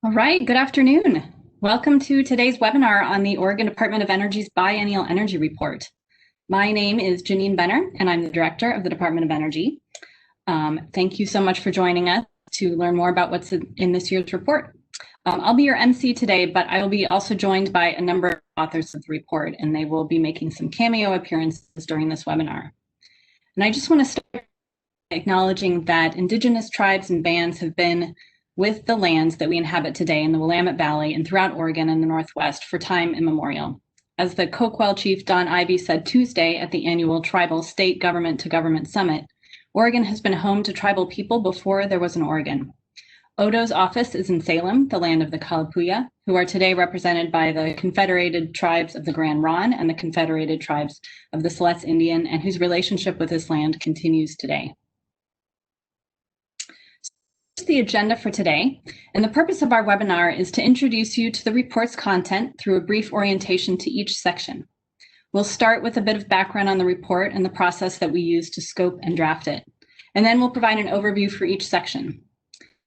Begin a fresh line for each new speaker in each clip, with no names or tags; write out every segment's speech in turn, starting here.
All right, good afternoon. Welcome to today's webinar on the Oregon Department of Energy's Biennial Energy Report. My name is Janine Benner, and I'm the Director of the Department of Energy. Thank you so much for joining us to learn more about what's in this year's report. I'll be your MC today, but I will be also joined by a number of authors of the report, and they will be making some cameo appearances during this webinar. And I just want to start by acknowledging that Indigenous tribes and bands have been with the lands that we inhabit today in the Willamette Valley and throughout Oregon and the Northwest for time immemorial. As the Coquille Chief Don Ivey said Tuesday at the annual Tribal State Government to Government Summit, Oregon has been home to tribal people before there was an Oregon. Odo's office is in Salem, the land of the Kalapuya, who are today represented by the Confederated Tribes of the Grand Ronde and the Confederated Tribes of the Siletz Indian, and whose relationship with this land continues today. The agenda for today, and the purpose of our webinar is to introduce you to the report's content through a brief orientation to each section. We'll start with a bit of background on the report and the process that we use to scope and draft it, and then we'll provide an overview for each section.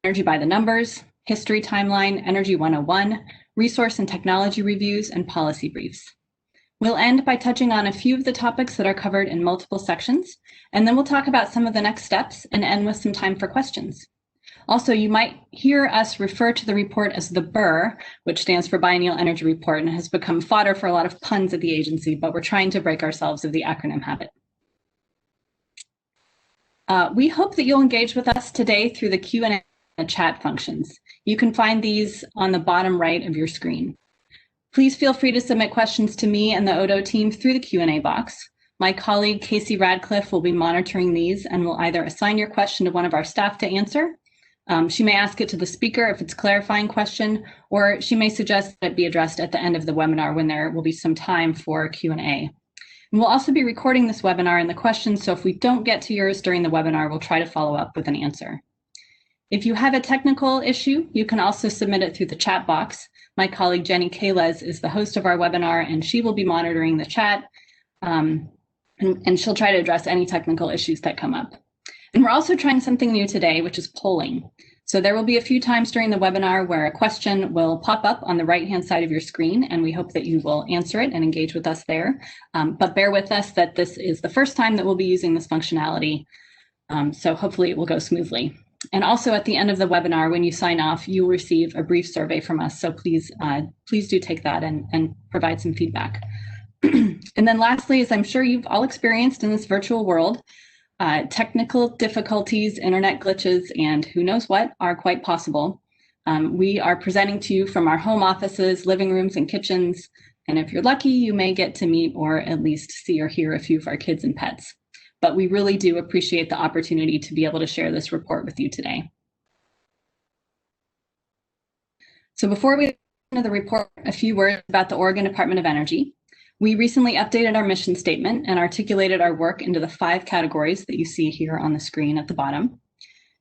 Energy by the numbers, history timeline, Energy 101, resource and technology reviews, and policy briefs. We'll end by touching on a few of the topics that are covered in multiple sections, and then we'll talk about some of the next steps and end with some time for questions. Also, you might hear us refer to the report as the BER, which stands for Biennial Energy Report, and has become fodder for a lot of puns at the agency, but we're trying to break ourselves of the acronym habit. We hope that you'll engage with us today through the Q&A and chat functions. You can find these on the bottom right of your screen. Please feel free to submit questions to me and the Odo team through the Q&A box. My colleague, Casey Radcliffe, will be monitoring these and will either assign your question to one of our staff to answer. She may ask it to the speaker if it's a clarifying question, or she may suggest that it be addressed at the end of the webinar when there will be some time for Q&A. And we'll also be recording this webinar and the questions, so if we don't get to yours during the webinar, we'll try to follow up with an answer. If you have a technical issue, you can also submit it through the chat box. My colleague Jenny Kales is the host of our webinar, and she will be monitoring the chat, and she'll try to address any technical issues that come up. And we're also trying something new today, which is polling. So there will be a few times during the webinar where a question will pop up on the right-hand side of your screen, and we hope that you will answer it and engage with us there. But bear with us that this is the first time that we'll be using this functionality, so hopefully it will go smoothly. And also at the end of the webinar, when you sign off, you'll receive a brief survey from us, so please do take that and provide some feedback. And then lastly, as I'm sure you've all experienced in this virtual world, technical difficulties, internet glitches, and who knows what are quite possible. We are presenting to you from our home offices, living rooms, and kitchens. And if you're lucky, you may get to meet or at least see or hear a few of our kids and pets. But we really do appreciate the opportunity to be able to share this report with you today. So before we get into the report, a few words about the Oregon Department of Energy. We recently updated our mission statement and articulated our work into the 5 categories that you see here on the screen at the bottom.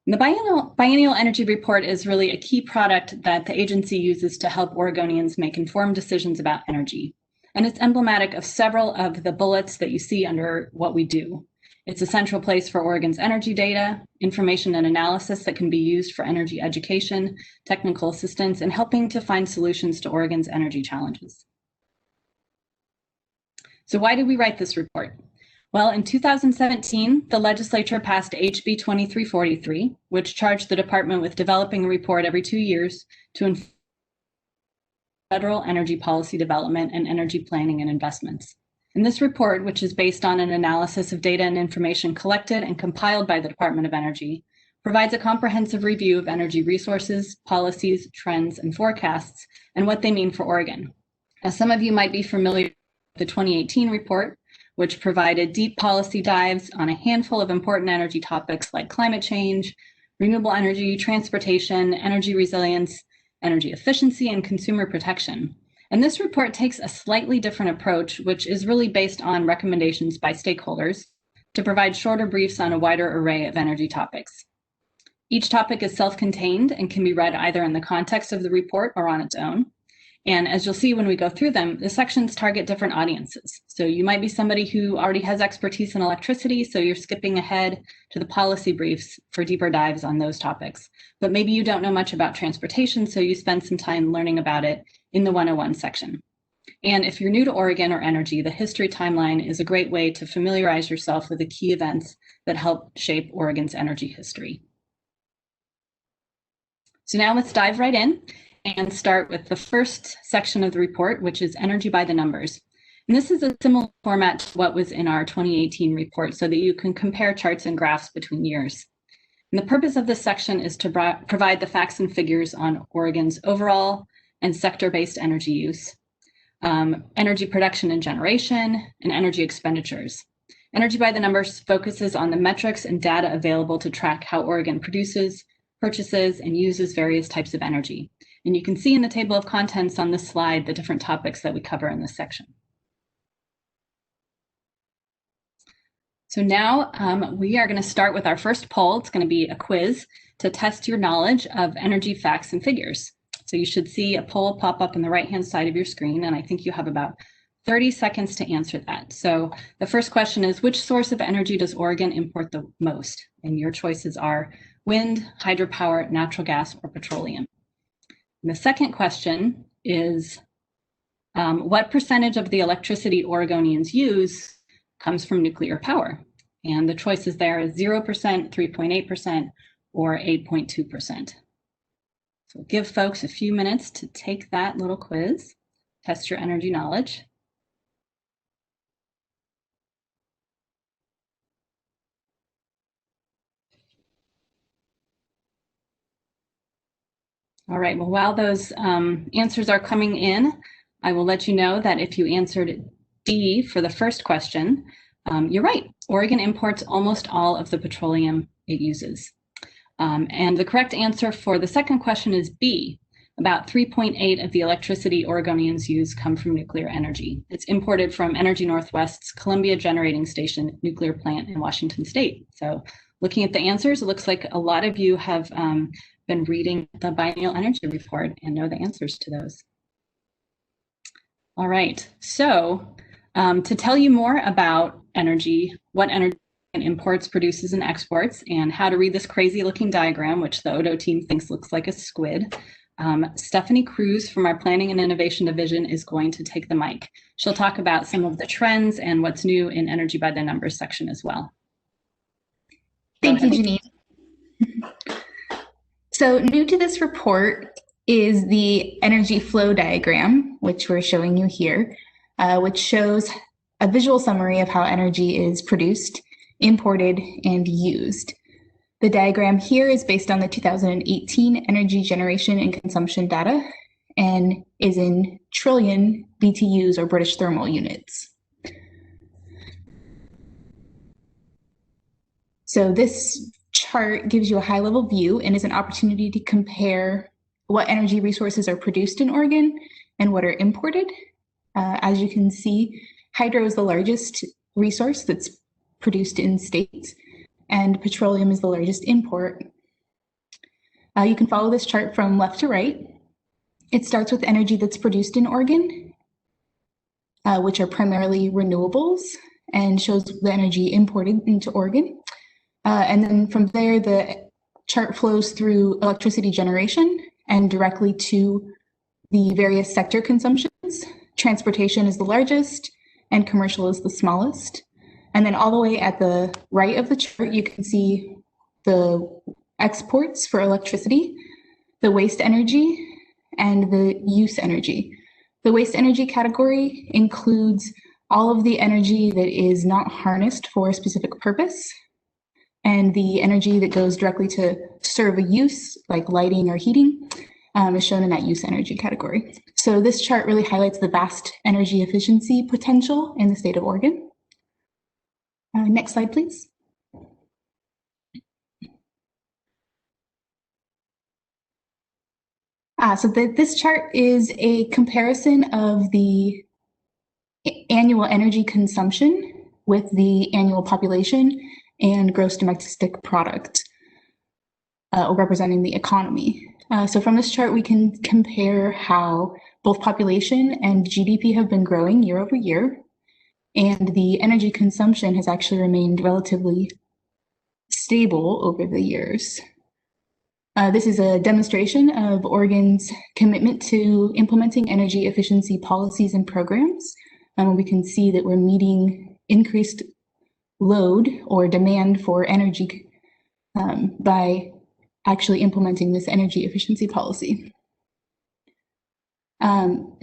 And the Biennial Energy Report is really a key product that the agency uses to help Oregonians make informed decisions about energy. And it's emblematic of several of the bullets that you see under what we do. It's a central place for Oregon's energy data, information and analysis that can be used for energy education, technical assistance, and helping to find solutions to Oregon's energy challenges. So why did we write this report? Well, in 2017, the legislature passed HB 2343, which charged the department with developing a report every 2 years to inform federal energy policy development and energy planning and investments. And this report, which is based on an analysis of data and information collected and compiled by the Department of Energy, provides a comprehensive review of energy resources, policies, trends, and forecasts, and what they mean for Oregon. As some of you might be familiar, the 2018 report, which provided deep policy dives on a handful of important energy topics like climate change, renewable energy, transportation, energy resilience, energy efficiency, and consumer protection. And this report takes a slightly different approach, which is really based on recommendations by stakeholders to provide shorter briefs on a wider array of energy topics. Each topic is self-contained and can be read either in the context of the report or on its own. And as you'll see when we go through them, the sections target different audiences. So you might be somebody who already has expertise in electricity, so you're skipping ahead to the policy briefs for deeper dives on those topics. But maybe you don't know much about transportation, so you spend some time learning about it in the 101 section. And if you're new to Oregon or energy, the history timeline is a great way to familiarize yourself with the key events that help shape Oregon's energy history. So now let's dive right in and start with the first section of the report, which is energy by the numbers. And this is a similar format to what was in our 2018 report so that you can compare charts and graphs between years. And the purpose of this section is to provide the facts and figures on Oregon's overall and sector-based energy use, energy production and generation, and energy expenditures. Energy by the numbers focuses on the metrics and data available to track how Oregon produces, purchases, and uses various types of energy. And you can see in the table of contents on this slide the different topics that we cover in this section. So now we are going to start with our first poll. It's going to be a quiz to test your knowledge of energy facts and figures. So you should see a poll pop up on the right-hand side of your screen, and I think you have about 30 seconds to answer that. So the first question is, which source of energy does Oregon import the most? And your choices are wind, hydropower, natural gas, or petroleum. And the second question is, what percentage of the electricity Oregonians use comes from nuclear power? And the choices there is 0%, 3.8%, or 8.2%. So give folks a few minutes to take that little quiz, test your energy knowledge. All right, well, while those answers are coming in, I will let you know that if you answered D for the first question, you're right. Oregon imports almost all of the petroleum it uses. And the correct answer for the second question is B. About 3.8 of the electricity Oregonians use come from nuclear energy. It's imported from Energy Northwest's Columbia Generating Station nuclear plant in Washington State. So looking at the answers, it looks like a lot of you have been reading the Biennial Energy Report and know the answers to those. All right, so to tell you more about energy, what energy imports, produces, and exports, and how to read this crazy looking diagram, which the Odo team thinks looks like a squid, Stephanie Cruz from our Planning and Innovation Division is going to take the mic. She'll talk about some of the trends and what's new in Energy by the Numbers section as well.
Thank you, Janine. So new to this report is the energy flow diagram, which we're showing you here, which shows a visual summary of how energy is produced, imported, and used. The diagram here is based on the 2018 energy generation and consumption data and is in trillion BTUs or British thermal units. So this chart gives you a high-level view and is an opportunity to compare what energy resources are produced in Oregon and what are imported. As you can see, hydro is the largest resource that's produced in states, and petroleum is the largest import. You can follow this chart from left to right. It starts with energy that's produced in Oregon, which are primarily renewables, and shows the energy imported into Oregon. And then from there, the chart flows through electricity generation and directly to the various sector consumptions. Transportation is the largest, and commercial is the smallest. And then all the way at the right of the chart, you can see the exports for electricity, the waste energy, and the use energy. The waste energy category includes all of the energy that is not harnessed for a specific purpose, and the energy that goes directly to serve a use, like lighting or heating, is shown in that use energy category. So this chart really highlights the vast energy efficiency potential in the state of Oregon. Next slide, please. This chart is a comparison of the annual energy consumption with the annual population and gross domestic product, representing the economy. So from this chart, we can compare how both population and GDP have been growing year over year, and the energy consumption has actually remained relatively stable over the years. This is a demonstration of Oregon's commitment to implementing energy efficiency policies and programs. We can see that we're meeting increased load or demand for energy by actually implementing this energy efficiency policy.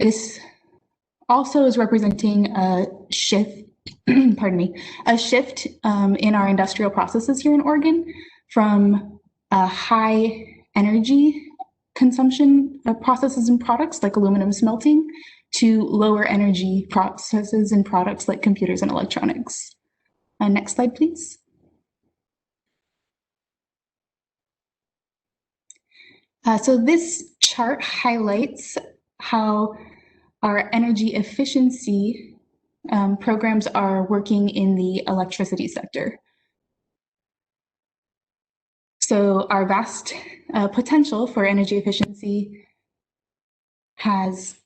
This also is representing a shift, pardon me, a shift in our industrial processes here in Oregon from high energy consumption of processes and products like aluminum smelting to lower energy processes and products like computers and electronics. Next slide, please. So this chart highlights how our energy efficiency programs are working in the electricity sector. So our vast potential for energy efficiency has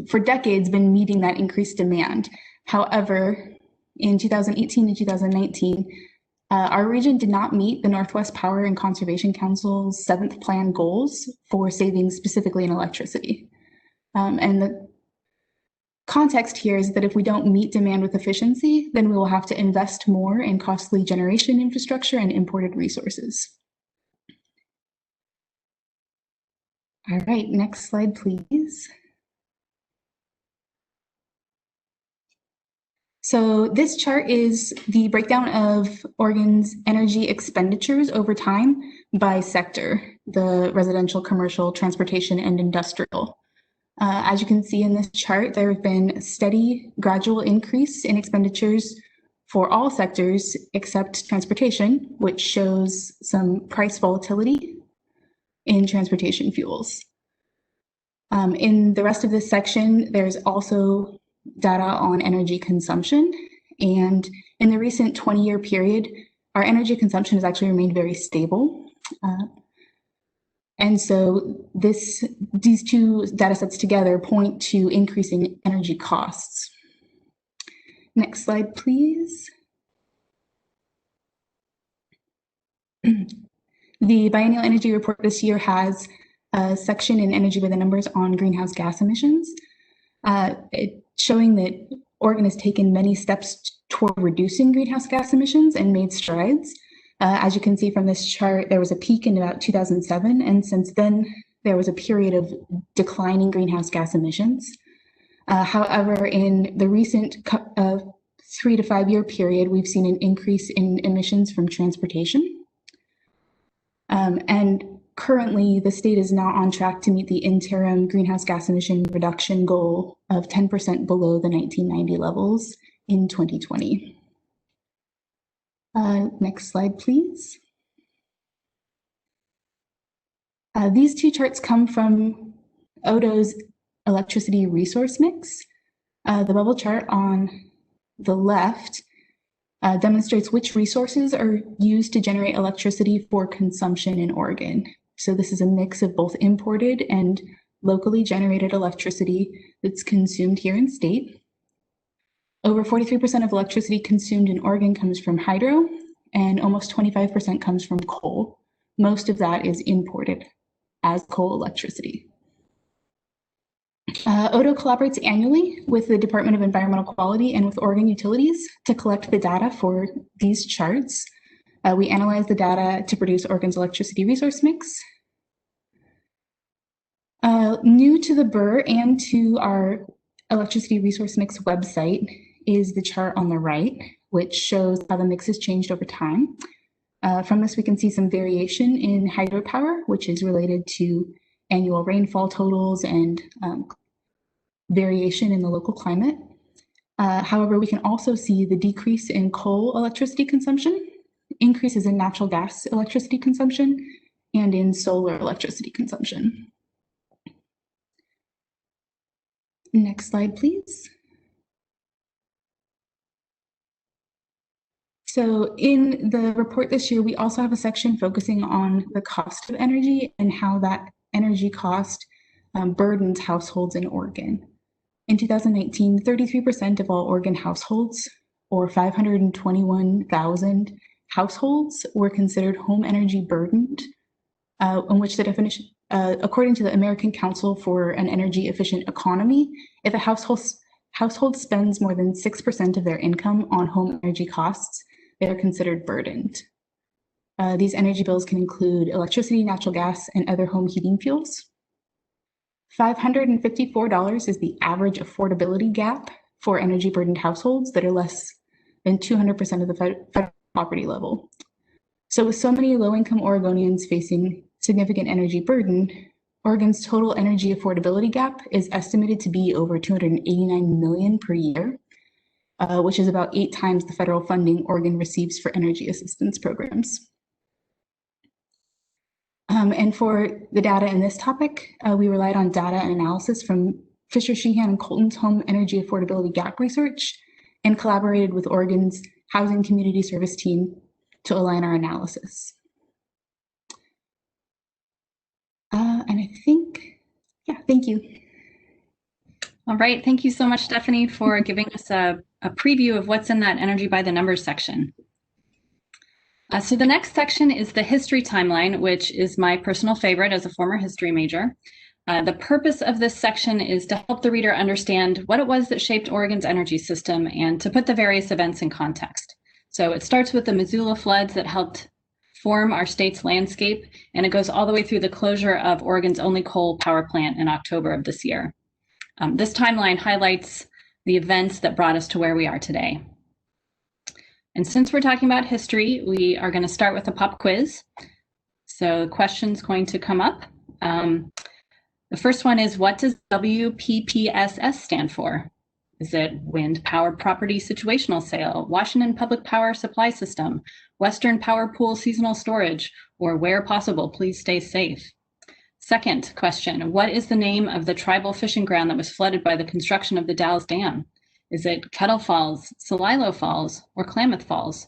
for decades been meeting that increased demand. However, in 2018 and 2019, our region did not meet the Northwest Power and Conservation Council's 7th plan goals for savings specifically in electricity. And the context here is that if we don't meet demand with efficiency, then we will have to invest more in costly generation infrastructure and imported resources. All right, next slide, please. So this chart is the breakdown of Oregon's energy expenditures over time by sector, the residential, commercial, transportation, and industrial. As you can see in this chart, there have been a steady, gradual increase in expenditures for all sectors except transportation, which shows some price volatility in transportation fuels. In the rest of this section, there's also data on energy consumption. And in the recent 20-year period, our energy consumption has actually remained very stable. And so these two data sets together point to increasing energy costs. Next slide, please. The Biennial Energy Report this year has a section in Energy by the Numbers on greenhouse gas emissions, showing that Oregon has taken many steps toward reducing greenhouse gas emissions and made strides. As you can see from this chart, there was a peak in about 2007, and since then, there was a period of declining greenhouse gas emissions. However, in the recent 3 to 5 year period, we've seen an increase in emissions from transportation. And currently, the state is now on track to meet the interim greenhouse gas emission reduction goal of 10% below the 1990 levels in 2020. Next slide, please. These two charts come from ODO's electricity resource mix. The bubble chart on the left demonstrates which resources are used to generate electricity for consumption in Oregon. So this is a mix of both imported and locally generated electricity that's consumed here in state. Over 43% of electricity consumed in Oregon comes from hydro, and almost 25% comes from coal. Most of that is imported as coal electricity. ODO collaborates annually with the Department of Environmental Quality and with Oregon Utilities to collect the data for these charts. We analyze the data to produce Oregon's electricity resource mix. New to the BER and to our electricity resource mix website is the chart on the right, which shows how the mix has changed over time. From this, we can see some variation in hydropower, which is related to annual rainfall totals and variation in the local climate. However, we can also see the decrease in coal electricity consumption, increases in natural gas electricity consumption, and in solar electricity consumption. Next slide, please. So in the report this year, we also have a section focusing on the cost of energy and how that energy cost burdens households in Oregon. In 2019, 33% of all Oregon households, or 521,000 households, were considered home energy burdened, in which the definition, according to the American Council for an Energy Efficient Economy, if a household spends more than 6% of their income on home energy costs, they are considered burdened. These energy bills can include electricity, natural gas, and other home heating fuels. $554 is the average affordability gap for energy burdened households that are less than 200% of the federal poverty level. So with so many low-income Oregonians facing significant energy burden, Oregon's total energy affordability gap is estimated to be over $289 million per year, which is about 8 times the federal funding Oregon receives for energy assistance programs. And for the data in this topic, we relied on data and analysis from Fisher, Sheehan, and Colton's Home Energy Affordability Gap Research and collaborated with Oregon's Housing Community Service team to align our analysis. And I think, yeah, thank you.
All right, thank you so much, Stephanie, for giving us a preview of what's in that Energy by the Numbers section. So the next section is the history timeline, which is my personal favorite as a former history major. The purpose of this section is to help the reader understand what it was that shaped Oregon's energy system and to put the various events in context. So it starts with the Missoula floods that helped form our state's landscape, and it goes all the way through the closure of Oregon's only coal power plant in October of this year. This timeline highlights the events that brought us to where we are today. And since we're talking about history, we are going to start with a pop quiz. So the question's going to come up. The first one is, what does WPPSS stand for? Is it Wind Power Property Situational Sale, Washington Public Power Supply System, Western Power Pool Seasonal Storage, or where possible, please stay safe? Second question, what is the name of the tribal fishing ground that was flooded by the construction of the Dalles Dam? Is it Kettle Falls, Celilo Falls, or Klamath Falls?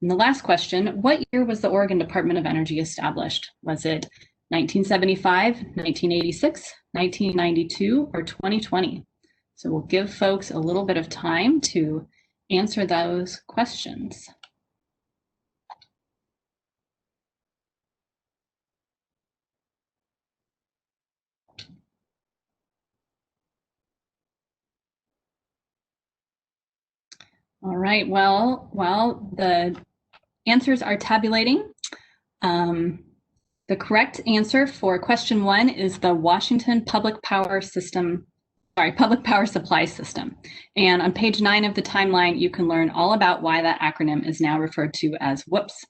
And the last question, what year was the Oregon Department of Energy established? Was it 1975, 1986, 1992, or 2020? So we'll give folks a little bit of time to answer those questions. All right, well, while the answers are tabulating, the correct answer for question 1 is the Washington Public Power Supply System. And on page 9 of the timeline, you can learn all about why that acronym is now referred to as WHOOPS.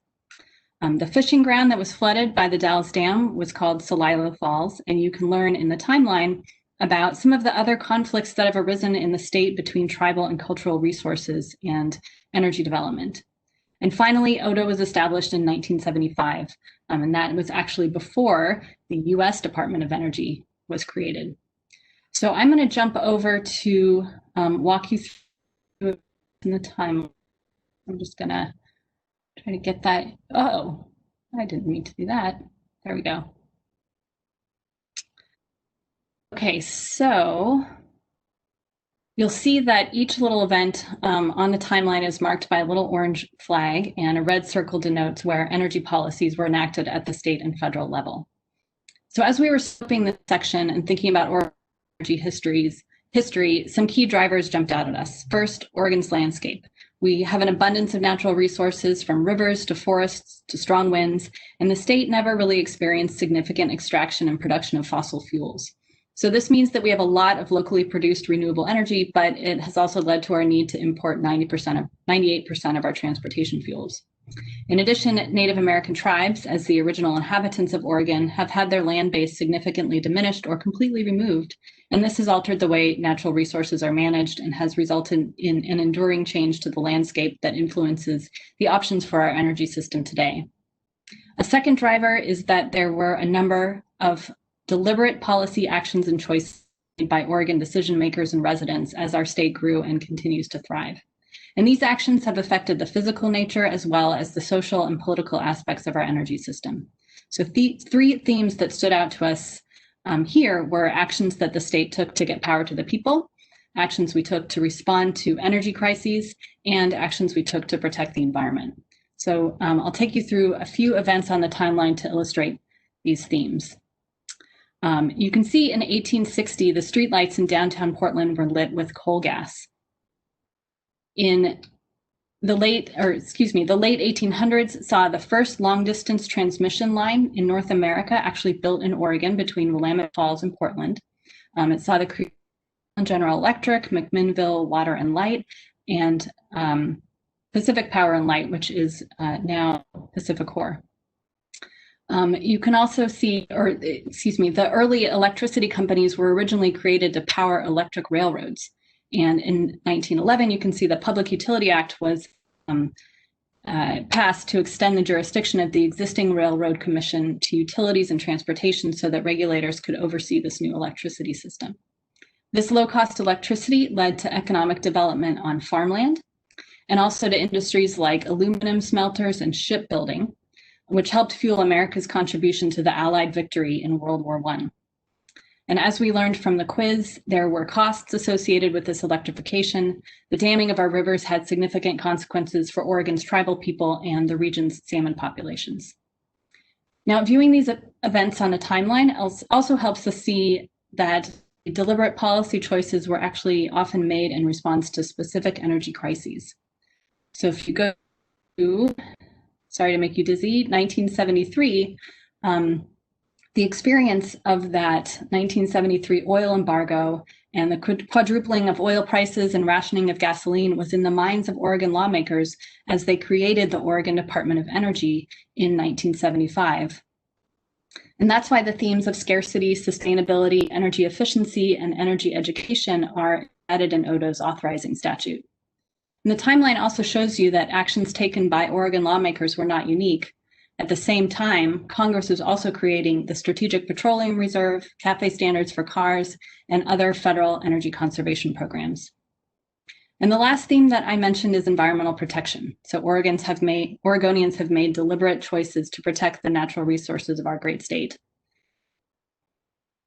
The fishing ground that was flooded by the Dalles Dam was called Celilo Falls, and you can learn in the timeline about some of the other conflicts that have arisen in the state between tribal and cultural resources and energy development. And finally, ODA was established in 1975, and that was actually before the US Department of Energy was created. So I'm going to jump over to walk you through in the time. I'm just going to try to get that. Oh, I didn't mean to do that. There we go. Okay, so you'll see that each little event on the timeline is marked by a little orange flag, and a red circle denotes where energy policies were enacted at the state and federal level. So as we were scoping this section and thinking about energy history, some key drivers jumped out at us. First, Oregon's landscape. We have an abundance of natural resources, from rivers to forests to strong winds, and the state never really experienced significant extraction and production of fossil fuels. So this means that we have a lot of locally produced renewable energy, but it has also led to our need to import 98% of our transportation fuels. In addition, Native American tribes, as the original inhabitants of Oregon, have had their land base significantly diminished or completely removed, and this has altered the way natural resources are managed and has resulted in an enduring change to the landscape that influences the options for our energy system today. A second driver is that there were a number of deliberate policy actions and choices made by Oregon decision makers and residents as our state grew and continues to thrive. And these actions have affected the physical nature as well as the social and political aspects of our energy system. So three themes that stood out to us here were actions that the state took to get power to the people, actions we took to respond to energy crises, and actions we took to protect the environment. So I'll take you through a few events on the timeline to illustrate these themes. You can see in 1860, the streetlights in downtown Portland were lit with coal gas. In the late 1800s saw the first long-distance transmission line in North America actually built in Oregon between Willamette Falls and Portland. It saw the creation of General Electric, McMinnville Water and Light, and Pacific Power and Light, which is now PacifiCorp. You can also see, the early electricity companies were originally created to power electric railroads. And in 1911, you can see the Public Utility Act was passed to extend the jurisdiction of the existing Railroad Commission to utilities and transportation so that regulators could oversee this new electricity system. This low-cost electricity led to economic development on farmland and also to industries like aluminum smelters and shipbuilding, which helped fuel America's contribution to the Allied victory in World War I. And as we learned from the quiz, there were costs associated with this electrification. The damming of our rivers had significant consequences for Oregon's tribal people and the region's salmon populations. Now, viewing these events on a timeline also helps us see that deliberate policy choices were actually often made in response to specific energy crises. So if you go to, sorry to make you dizzy, 1973, the experience of that 1973 oil embargo and the quadrupling of oil prices and rationing of gasoline was in the minds of Oregon lawmakers as they created the Oregon Department of Energy in 1975. And that's why the themes of scarcity, sustainability, energy efficiency, and energy education are added in ODO's authorizing statute. And the timeline also shows you that actions taken by Oregon lawmakers were not unique. At the same time, Congress was also creating the Strategic Petroleum Reserve, CAFE standards for cars, and other federal energy conservation programs. And the last theme that I mentioned is environmental protection. So Oregonians have made deliberate choices to protect the natural resources of our great state.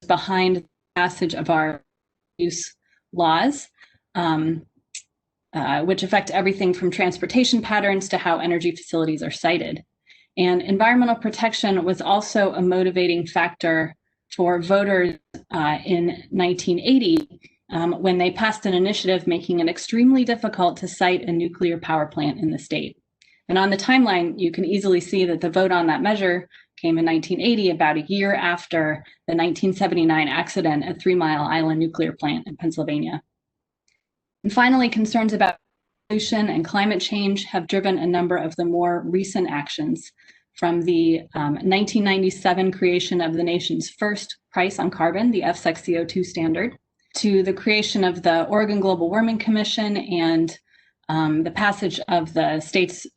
Behind the passage of our use laws, which affect everything from transportation patterns to how energy facilities are sited. And environmental protection was also a motivating factor for voters in 1980 when they passed an initiative making it extremely difficult to site a nuclear power plant in the state. And on the timeline, you can easily see that the vote on that measure came in 1980, about a year after the 1979 accident at 3 Mile Island nuclear plant in Pennsylvania. And finally, concerns about pollution and climate change have driven a number of the more recent actions, from the 1997 creation of the nation's first price on carbon, the FSEC CO2 standard, to the creation of the Oregon Global Warming Commission and the passage of the state's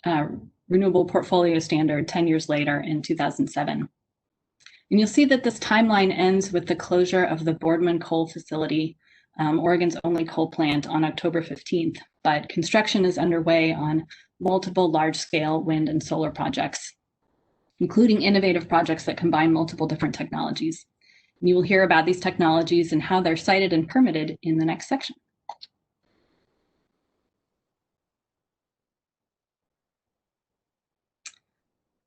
Renewable Portfolio Standard 10 years later in 2007. And you'll see that this timeline ends with the closure of the Boardman coal facility, Oregon's only coal plant, on October 15th, but construction is underway on multiple large-scale wind and solar projects, including innovative projects that combine multiple different technologies. And you will hear about these technologies and how they're cited and permitted in the next section.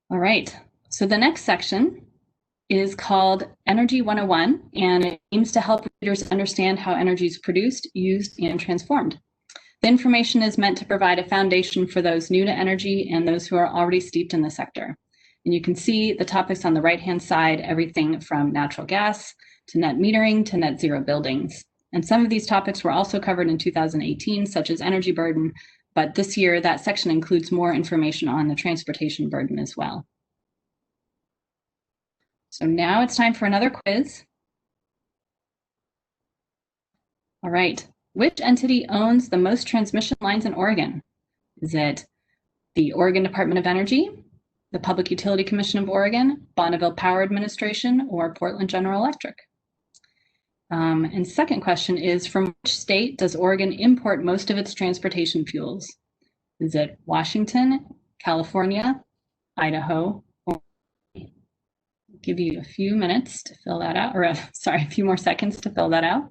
All right, so the next section is called Energy 101, and it aims to help readers understand how energy is produced, used, and transformed. The information is meant to provide a foundation for those new to energy and those who are already steeped in the sector. And you can see the topics on the right-hand side, everything from natural gas to net metering to net zero buildings. And some of these topics were also covered in 2018, such as energy burden, but this year that section includes more information on the transportation burden as well. So now it's time for another quiz. All right, which entity owns the most transmission lines in Oregon? Is it the Oregon Department of Energy, the Public Utility Commission of Oregon, Bonneville Power Administration, or Portland General Electric? And second question is, from which state does Oregon import most of its transportation fuels? Is it Washington, California, Idaho, or give you a few minutes to fill that out, or sorry, a few more seconds to fill that out.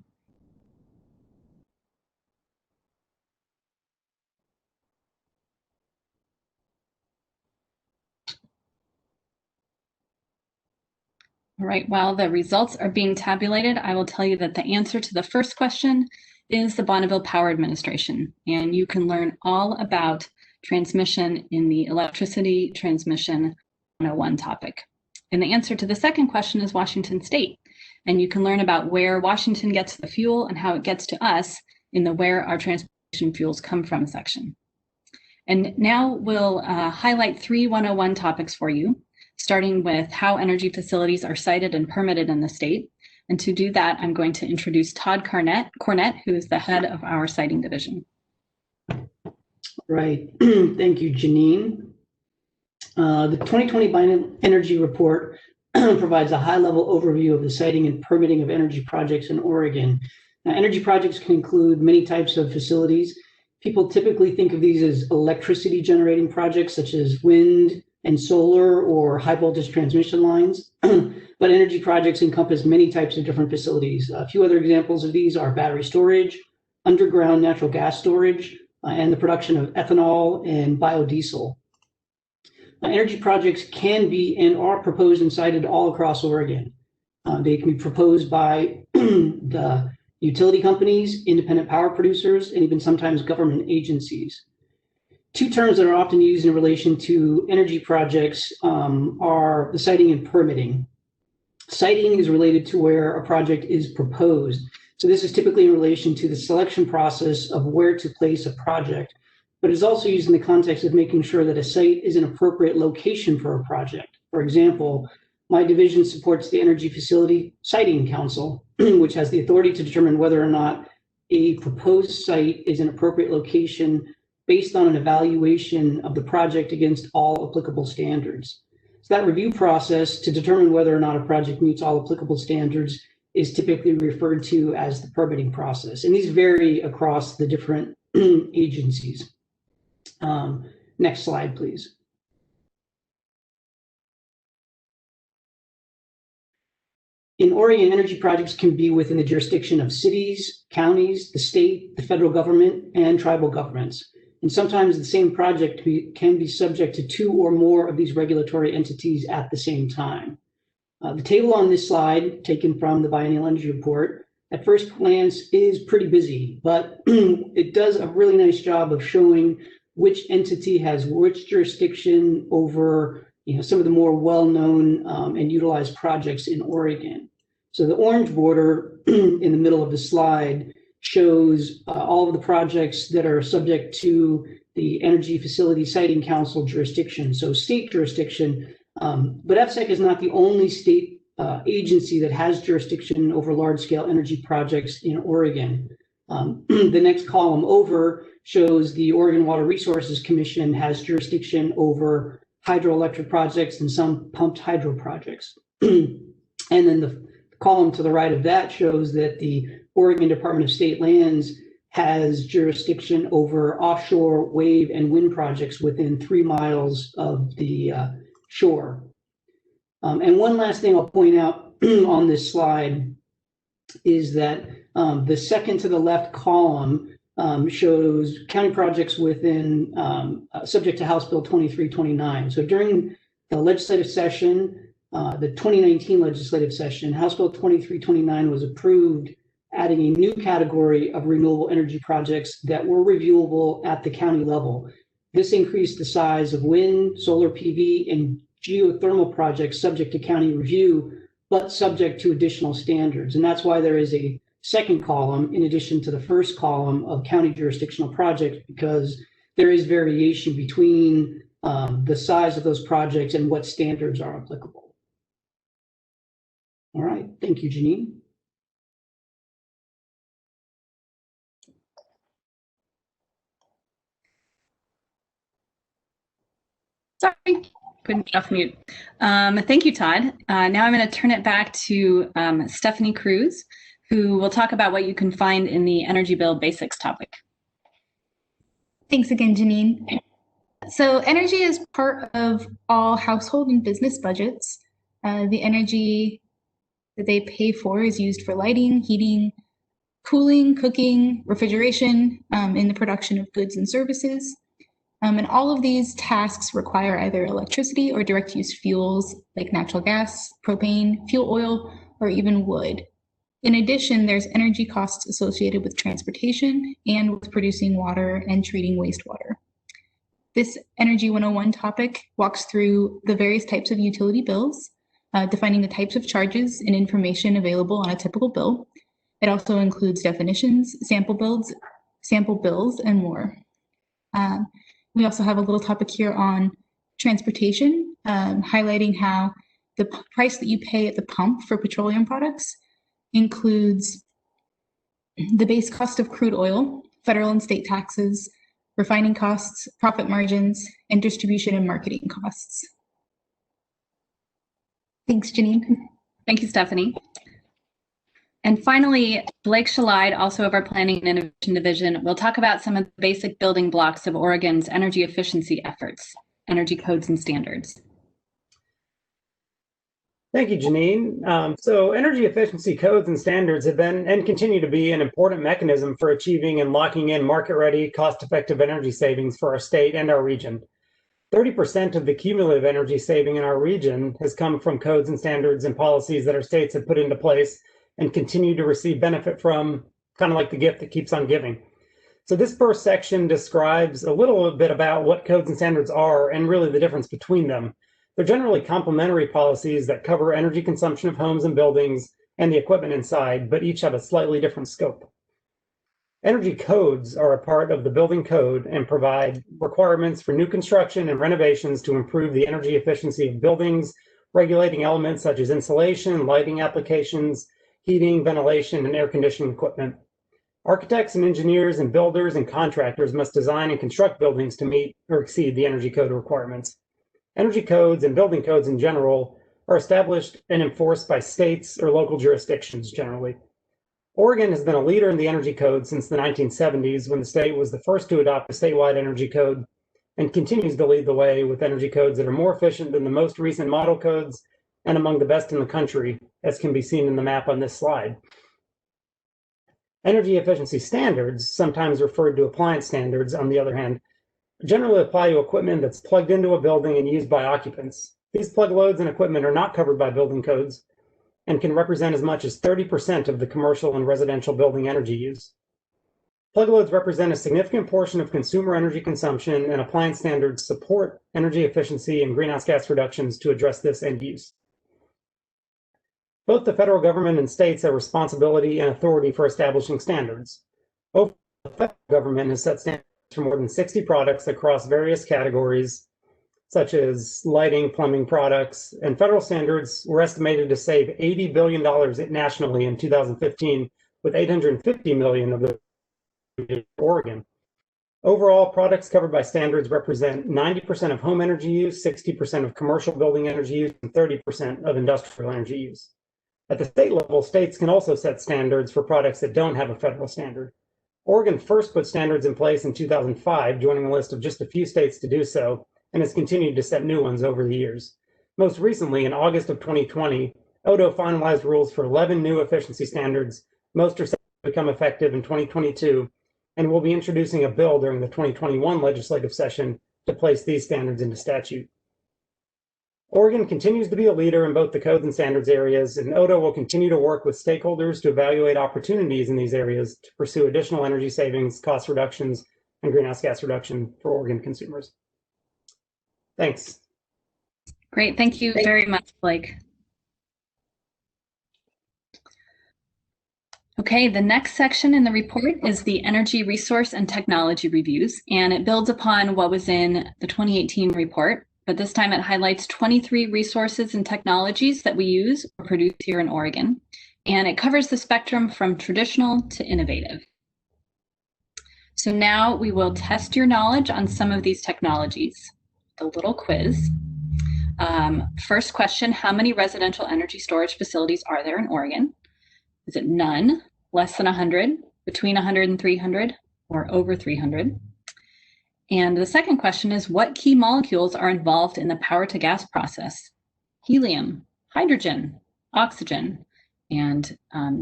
All right, while the results are being tabulated, I will tell you that the answer to the first question is the Bonneville Power Administration, and you can learn all about transmission in the Electricity Transmission 101 topic. And the answer to the second question is Washington State, and you can learn about where Washington gets the fuel and how it gets to us in the Where Our Transportation Fuels Come From section. And now we'll highlight 3 101 topics for you, starting with how energy facilities are cited and permitted in the state. And to do that, I'm going to introduce Todd Cornett, who is the head of our citing division.
Right. Thank you, Janine. The 2020 Biennial Energy Report provides a high-level overview of the citing and permitting of energy projects in Oregon. Now, energy projects can include many types of facilities. People typically think of these as electricity generating projects such as wind and solar or high voltage transmission lines, but energy projects encompass many types of different facilities. A few other examples of these are battery storage, underground natural gas storage, and the production of ethanol and biodiesel. Energy projects can be and are proposed and cited all across Oregon. They can be proposed by the utility companies, independent power producers, and even sometimes government agencies. Two terms that are often used in relation to energy projects are the citing and permitting. Citing is related to where a project is proposed. So this is typically in relation to the selection process of where to place a project, but is also used in the context of making sure that a site is an appropriate location for a project. For example, my division supports the Energy Facility Siting Council, which has the authority to determine whether or not a proposed site is an appropriate location based on an evaluation of the project against all applicable standards. So that review process to determine whether or not a project meets all applicable standards is typically referred to as the permitting process. And these vary across the different agencies. Next slide, please. In Oregon, energy projects can be within the jurisdiction of cities, counties, the state, the federal government, and tribal governments. And sometimes the same project can be subject to 2 or more of these regulatory entities at the same time. The table on this slide, taken from the Biennial Energy Report, at first glance is pretty busy, but it does a really nice job of showing which entity has which jurisdiction over some of the more well-known and utilized projects in Oregon. So the orange border in the middle of the slide shows all of the projects that are subject to the Energy Facility Siting Council jurisdiction, so state jurisdiction. But FSEC is not the only state agency that has jurisdiction over large-scale energy projects in Oregon. The next column over shows the Oregon Water Resources Commission has jurisdiction over hydroelectric projects and some pumped hydro projects. And then the column to the right of that shows that the Oregon Department of State Lands has jurisdiction over offshore wave and wind projects within 3 miles of the shore. And one last thing I'll point out on this slide is that the second to the left column shows county projects within subject to House Bill 2329. So during the legislative session, the 2019 legislative session, House Bill 2329 was approved, adding a new category of renewable energy projects that were reviewable at the county level. This increased the size of wind, solar PV, and geothermal projects subject to county review, but subject to additional standards. And that's why there is a second column in addition to the first column of county jurisdictional projects, because there is variation between the size of those projects and what standards are applicable. All right, thank you, Janine.
Sorry, couldn't get off mute. Thank you, Todd. Now I'm going to turn it back to Stephanie Cruz, who will talk about what you can find in the Energy Bill Basics topic.
Thanks again, Janine. So energy is part of all household and business budgets. The energy that they pay for is used for lighting, heating, cooling, cooking, refrigeration, in the production of goods and services. And all of these tasks require either electricity or direct use fuels like natural gas, propane, fuel oil, or even wood. In addition, there's energy costs associated with transportation and with producing water and treating wastewater. This Energy 101 topic walks through the various types of utility bills, defining the types of charges and information available on a typical bill. It also includes definitions, sample bills, and more. We also have a little topic here on transportation, highlighting how the price that you pay at the pump for petroleum products includes the base cost of crude oil, federal and state taxes, refining costs, profit margins, and distribution and marketing costs. Thanks, Janine.
Thank you, Stephanie. And finally, Blake Shalide, also of our Planning and Innovation Division, will talk about some of the basic building blocks of Oregon's energy efficiency efforts, energy codes and standards.
Thank you, Janine. So energy efficiency codes and standards have been and continue to be an important mechanism for achieving and locking in market-ready, cost-effective energy savings for our state and our region. 30% of the cumulative energy saving in our region has come from codes and standards and policies that our states have put into place and continue to receive benefit from, kind of like the gift that keeps on giving. So this first section describes a little bit about what codes and standards are and really the difference between them. They're generally complementary policies that cover energy consumption of homes and buildings and the equipment inside, but each have a slightly different scope. Energy codes are a part of the building code and provide requirements for new construction and renovations to improve the energy efficiency of buildings, regulating elements such as insulation, lighting applications, heating, ventilation, and air conditioning equipment. Architects and engineers and builders and contractors must design and construct buildings to meet or exceed the energy code requirements. Energy codes and building codes in general are established and enforced by states or local jurisdictions generally. Oregon has been a leader in the energy code since the 1970s, when the state was the first to adopt a statewide energy code, and continues to lead the way with energy codes that are more efficient than the most recent model codes and among the best in the country, as can be seen in the map on this slide. Energy efficiency standards, sometimes referred to appliance standards, on the other hand, generally apply to equipment that's plugged into a building and used by occupants. These plug loads and equipment are not covered by building codes and can represent as much as 30% of the commercial and residential building energy use. Plug loads represent a significant portion of consumer energy consumption, and appliance standards support energy efficiency and greenhouse gas reductions to address this end use. Both the federal government and states have responsibility and authority for establishing standards. Overall, the federal government has set standards for more than 60 products across various categories, such as lighting, plumbing products, and federal standards were estimated to save $80 billion nationally in 2015, with $850 million of those in Oregon. Overall, products covered by standards represent 90% of home energy use, 60% of commercial building energy use, and 30% of industrial energy use. At the state level, states can also set standards for products that don't have a federal standard. Oregon first put standards in place in 2005, joining a list of just a few states to do so, and has continued to set new ones over the years. Most recently, in August of 2020, ODO finalized rules for 11 new efficiency standards. Most are set to become effective in 2022, and will be introducing a bill during the 2021 legislative session to place these standards into statute. Oregon continues to be a leader in both the codes and standards areas, and ODO will continue to work with stakeholders to evaluate opportunities in these areas to pursue additional energy savings, cost reductions, and greenhouse gas reduction for Oregon consumers. Thanks.
Great, thank you very much, Blake. Okay, the next section in the report is the Energy Resource and Technology Reviews, and it builds upon what was in the 2018 report, but this time it highlights 23 resources and technologies that we use or produce here in Oregon, and it covers the spectrum from traditional to innovative. So now we will test your knowledge on some of these technologies. The little quiz. First question, how many residential energy storage facilities are there in Oregon? Is it none, less than 100, between 100 and 300, or over 300? And the second question is, what key molecules are involved in the power to gas process? Helium, hydrogen, oxygen, and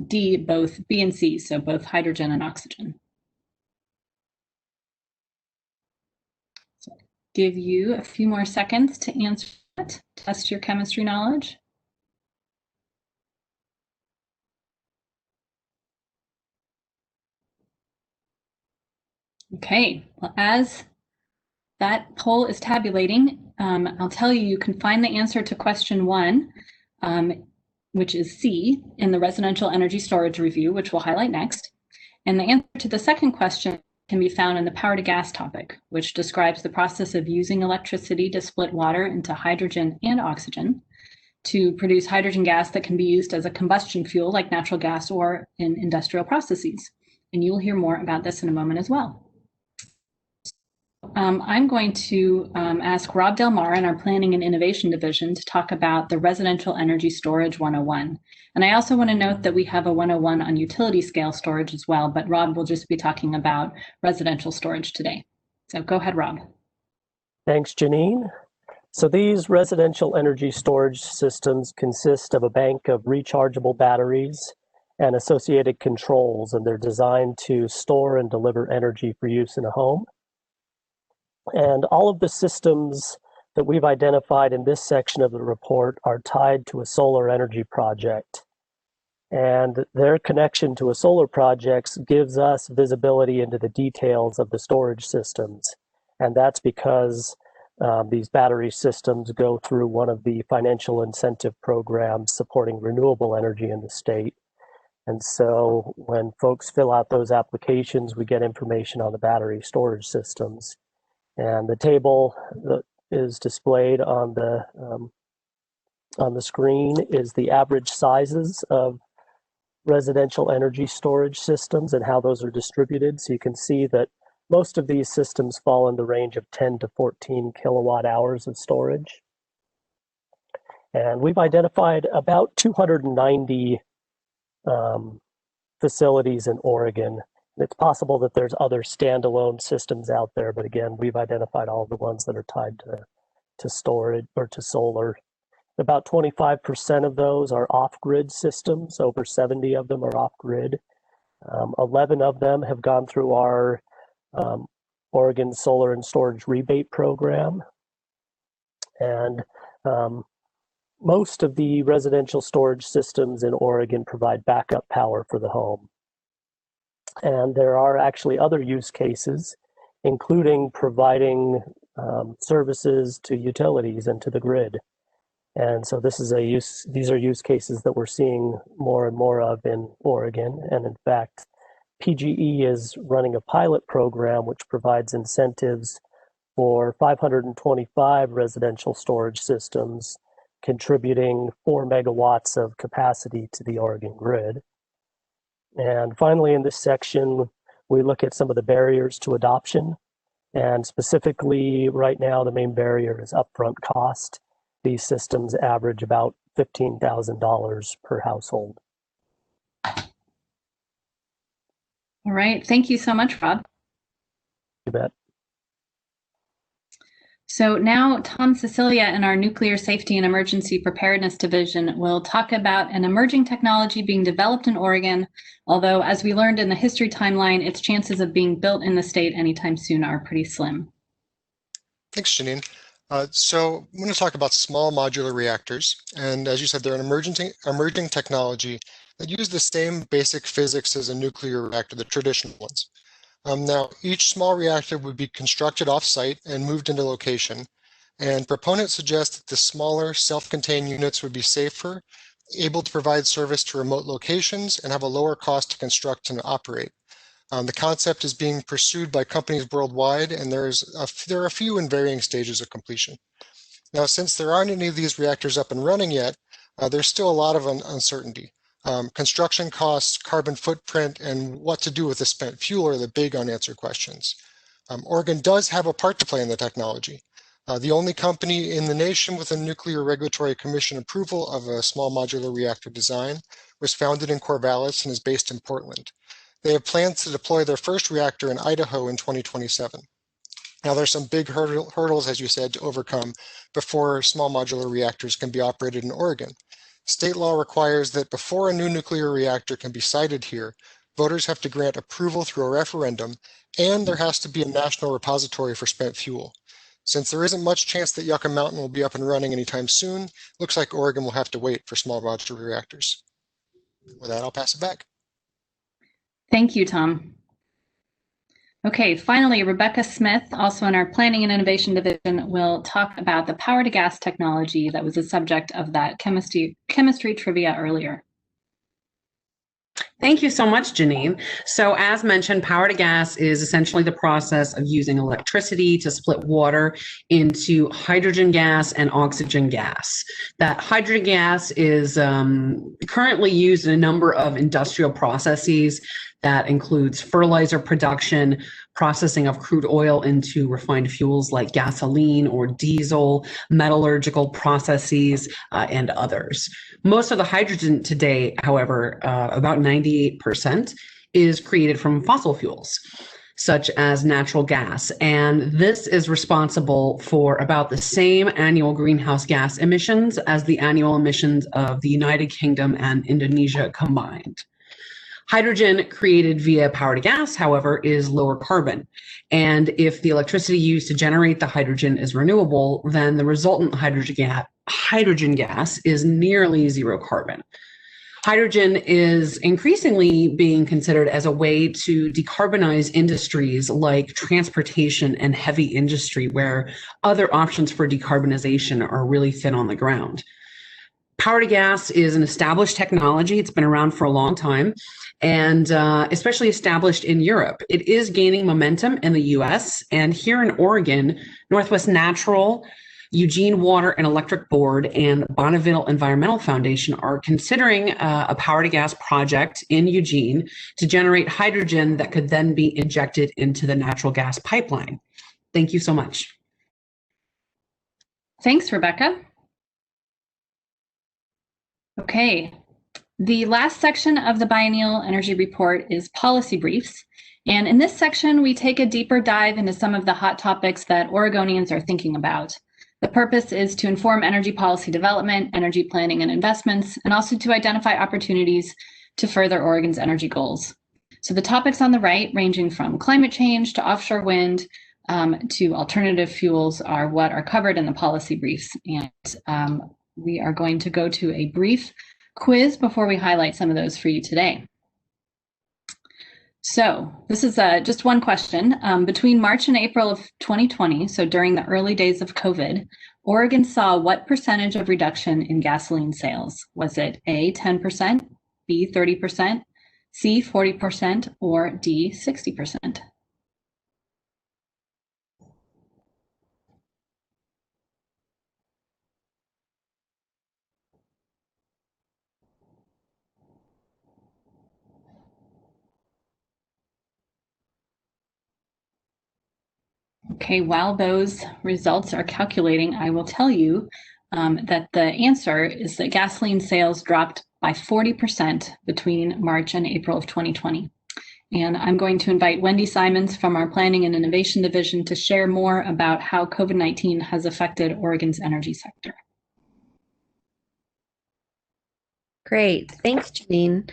D, both B and C, so both hydrogen and oxygen. So give you a few more seconds to answer that, test your chemistry knowledge. Okay, well, as that poll is tabulating, I'll tell you, you can find the answer to question 1, which is C, in the Residential Energy Storage Review, which we'll highlight next. And the answer to the second question can be found in the power to gas topic, which describes the process of using electricity to split water into hydrogen and oxygen to produce hydrogen gas that can be used as a combustion fuel like natural gas or in industrial processes. And you will hear more about this in a moment as well. I'm going to ask Rob Del Mar in our Planning and Innovation Division to talk about the Residential Energy Storage 101. And I also want to note that we have a 101 on utility scale storage as well, but Rob will just be talking about residential storage today. So go ahead, Rob.
Thanks, Janine. So these residential energy storage systems consist of a bank of rechargeable batteries and associated controls, and they're designed to store and deliver energy for use in a home. And all of the systems that we've identified in this section of the report are tied to a solar energy project. And their connection to a solar project gives us visibility into the details of the storage systems. And that's because these battery systems go through one of the financial incentive programs supporting renewable energy in the state. And so when folks fill out those applications, we get information on the battery storage systems. And the table that is displayed on the screen is the average sizes of residential energy storage systems and how those are distributed. So you can see that most of these systems fall in the range of 10 to 14 kilowatt hours of storage. And we've identified about 290 facilities in Oregon. It's possible that there's other standalone systems out there, but again, we've identified all the ones that are tied to storage or to solar. About 25% of those are off-grid systems. Over 70 of them are off-grid. 11 of them have gone through our Oregon Solar and Storage Rebate Program. And most of the residential storage systems in Oregon provide backup power for the home. And there are actually other use cases, including providing services to utilities and to the grid. And so these are use cases that we're seeing more and more of in Oregon. And in fact, PGE is running a pilot program which provides incentives for 525 residential storage systems, contributing 4 megawatts of capacity to the Oregon grid. And finally, in this section, we look at some of the barriers to adoption. And specifically, right now, the main barrier is upfront cost. These systems average about $15,000 per household.
All right, thank you so much, Rob.
You bet.
So now Tom Cecilia in our Nuclear Safety and Emergency Preparedness Division will talk about an emerging technology being developed in Oregon, although as we learned in the history timeline, its chances of being built in the state anytime soon are pretty slim.
Thanks, Janine. So I'm going to talk about small modular reactors. And as you said, they're an emerging technology that use the same basic physics as a nuclear reactor, the traditional ones. Now, each small reactor would be constructed off-site and moved into location. And proponents suggest that the smaller self-contained units would be safer, able to provide service to remote locations, and have a lower cost to construct and operate. The concept is being pursued by companies worldwide, and there are a few in varying stages of completion. Now, since there aren't any of these reactors up and running yet, there's still a lot of uncertainty. Construction costs, carbon footprint, and what to do with the spent fuel are the big unanswered questions. Oregon does have a part to play in the technology. The only company in the nation with a Nuclear Regulatory Commission approval of a small modular reactor design was founded in Corvallis and is based in Portland. They have plans to deploy their first reactor in Idaho in 2027. Now, there's some big hurdles, as you said, to overcome before small modular reactors can be operated in Oregon. State law requires that before a new nuclear reactor can be sited here, voters have to grant approval through a referendum, and there has to be a national repository for spent fuel. Since there isn't much chance that Yucca Mountain will be up and running anytime soon, looks like Oregon will have to wait for small modular reactors. With that, I'll pass it back.
Thank you, Tom. Okay, finally, Rebecca Smith, also in our Planning and Innovation Division, will talk about the power to gas technology that was the subject of that chemistry trivia earlier.
Thank you so much, Janine. So as mentioned, power to gas is essentially the process of using electricity to split water into hydrogen gas and oxygen gas. That hydrogen gas is currently used in a number of industrial processes. That includes fertilizer production, processing of crude oil into refined fuels like gasoline or diesel, metallurgical processes, and others. Most of the hydrogen today, however, about 98%, is created from fossil fuels, such as natural gas. And this is responsible for about the same annual greenhouse gas emissions as the annual emissions of the United Kingdom and Indonesia combined. Hydrogen created via power to gas, however, is lower carbon. And if the electricity used to generate the hydrogen is renewable, then the resultant hydrogen gas is nearly zero carbon. Hydrogen is increasingly being considered as a way to decarbonize industries like transportation and heavy industry, where other options for decarbonization are really thin on the ground. Power to gas is an established technology. It's been around for a long time, and especially established in Europe. It is gaining momentum in the US, and here in Oregon, Northwest Natural, Eugene Water and Electric Board, and Bonneville Environmental Foundation are considering a power to gas project in Eugene to generate hydrogen that could then be injected into the natural gas pipeline. Thank you so much.
Thanks, Rebecca. Okay, the last section of the Biennial Energy Report is policy briefs. And in this section, we take a deeper dive into some of the hot topics that Oregonians are thinking about. The purpose is to inform energy policy development, energy planning and investments, and also to identify opportunities to further Oregon's energy goals. So the topics on the right, ranging from climate change to offshore wind to alternative fuels, are what are covered in the policy briefs. And we are going to go to a brief quiz before we highlight some of those for you today. So this is just one question. Between March and April of 2020, so during the early days of COVID, Oregon saw what percentage of reduction in gasoline sales? Was it A, 10%, B, 30%, C, 40%, or D, 60%? Okay, while those results are calculating, I will tell you that the answer is that gasoline sales dropped by 40% between March and April of 2020. And I'm going to invite Wendy Simons from our Planning and Innovation Division to share more about how COVID-19 has affected Oregon's energy sector.
Great, thanks, Janine.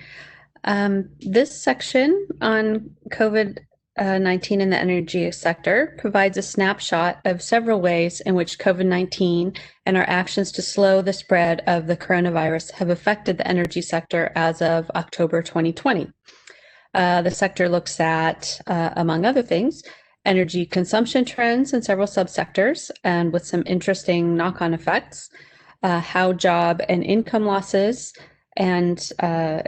This section on COVID-19 in the energy sector provides a snapshot of several ways in which COVID-19 and our actions to slow the spread of the coronavirus have affected the energy sector as of October 2020. The sector looks at, among other things, energy consumption trends in several subsectors, and with some interesting knock-on effects, how job and income losses and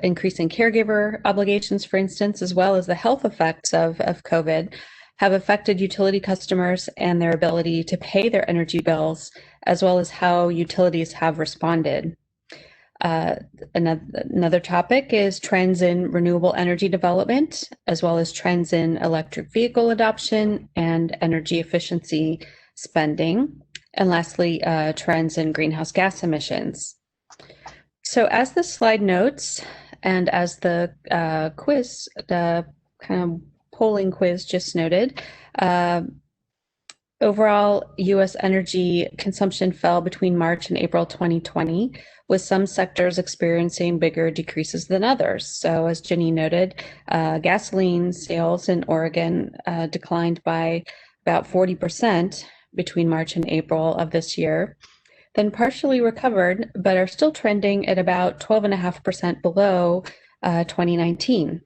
increasing caregiver obligations, for instance, as well as the health effects of COVID, have affected utility customers and their ability to pay their energy bills, as well as how utilities have responded. Another topic is trends in renewable energy development, as well as trends in electric vehicle adoption and energy efficiency spending. And lastly, trends in greenhouse gas emissions. So as the slide notes, and as the quiz, the kind of polling quiz just noted, overall, U.S. energy consumption fell between March and April 2020, with some sectors experiencing bigger decreases than others. So as Jenny noted, gasoline sales in Oregon declined by about 40% between March and April of this year, then partially recovered, but are still trending at about 12.5% below 2019.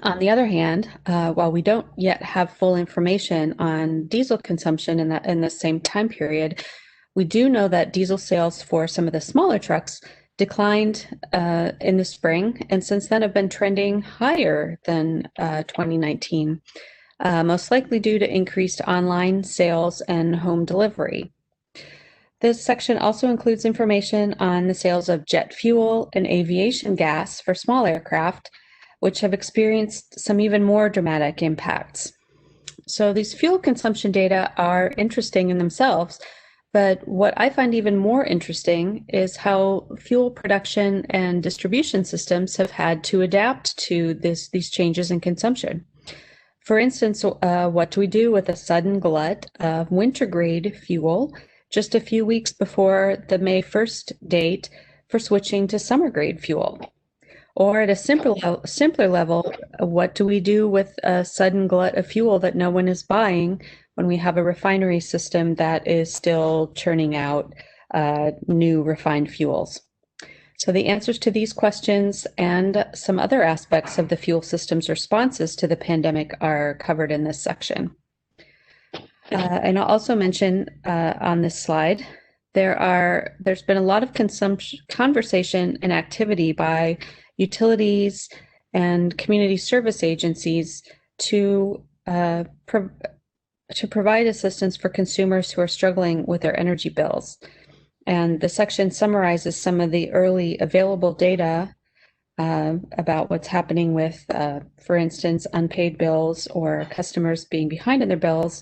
On the other hand, while we don't yet have full information on diesel consumption in the same time period, we do know that diesel sales for some of the smaller trucks declined in the spring, and since then have been trending higher than 2019, most likely due to increased online sales and home delivery. This section also includes information on the sales of jet fuel and aviation gas for small aircraft, which have experienced some even more dramatic impacts. So these fuel consumption data are interesting in themselves, but what I find even more interesting is how fuel production and distribution systems have had to adapt to these changes in consumption. For instance, what do we do with a sudden glut of winter grade fuel just a few weeks before the May 1st date for switching to summer grade fuel? Or at a simpler level, what do we do with a sudden glut of fuel that no one is buying when we have a refinery system that is still churning out new refined fuels? So the answers to these questions and some other aspects of the fuel system's responses to the pandemic are covered in this section. And I'll also mention on this slide, there's been a lot of conversation and activity by utilities and community service agencies to provide assistance for consumers who are struggling with their energy bills. And the section summarizes some of the early available data about what's happening with, for instance, unpaid bills or customers being behind on their bills,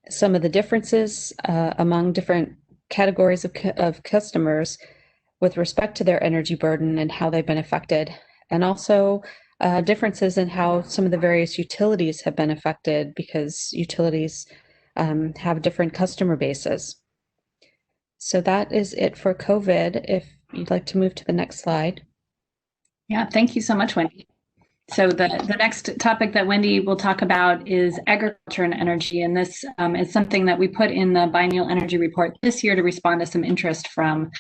some of the differences among different categories of customers with respect to their energy burden and how they've been affected, and also differences in how some of the various utilities have been affected because utilities have different customer bases. So that is it for COVID. If you'd like to move to the next slide.
Yeah, thank you so much, Wendy. So the next topic that Wendy will talk about is agriculture and energy. And this is something that we put in the Biennial Energy Report this year to respond to some interest from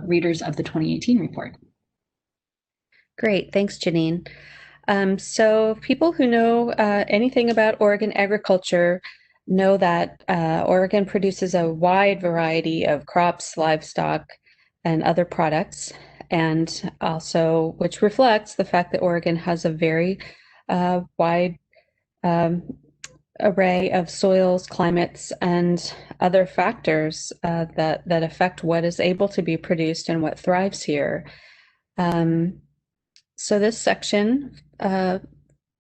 readers of the 2018 report.
Great, thanks, Janine. So people who know anything about Oregon agriculture know that Oregon produces a wide variety of crops, livestock, and other products, and also which reflects the fact that Oregon has a very wide array of soils, climates, and other factors that affect what is able to be produced and what thrives here. So this section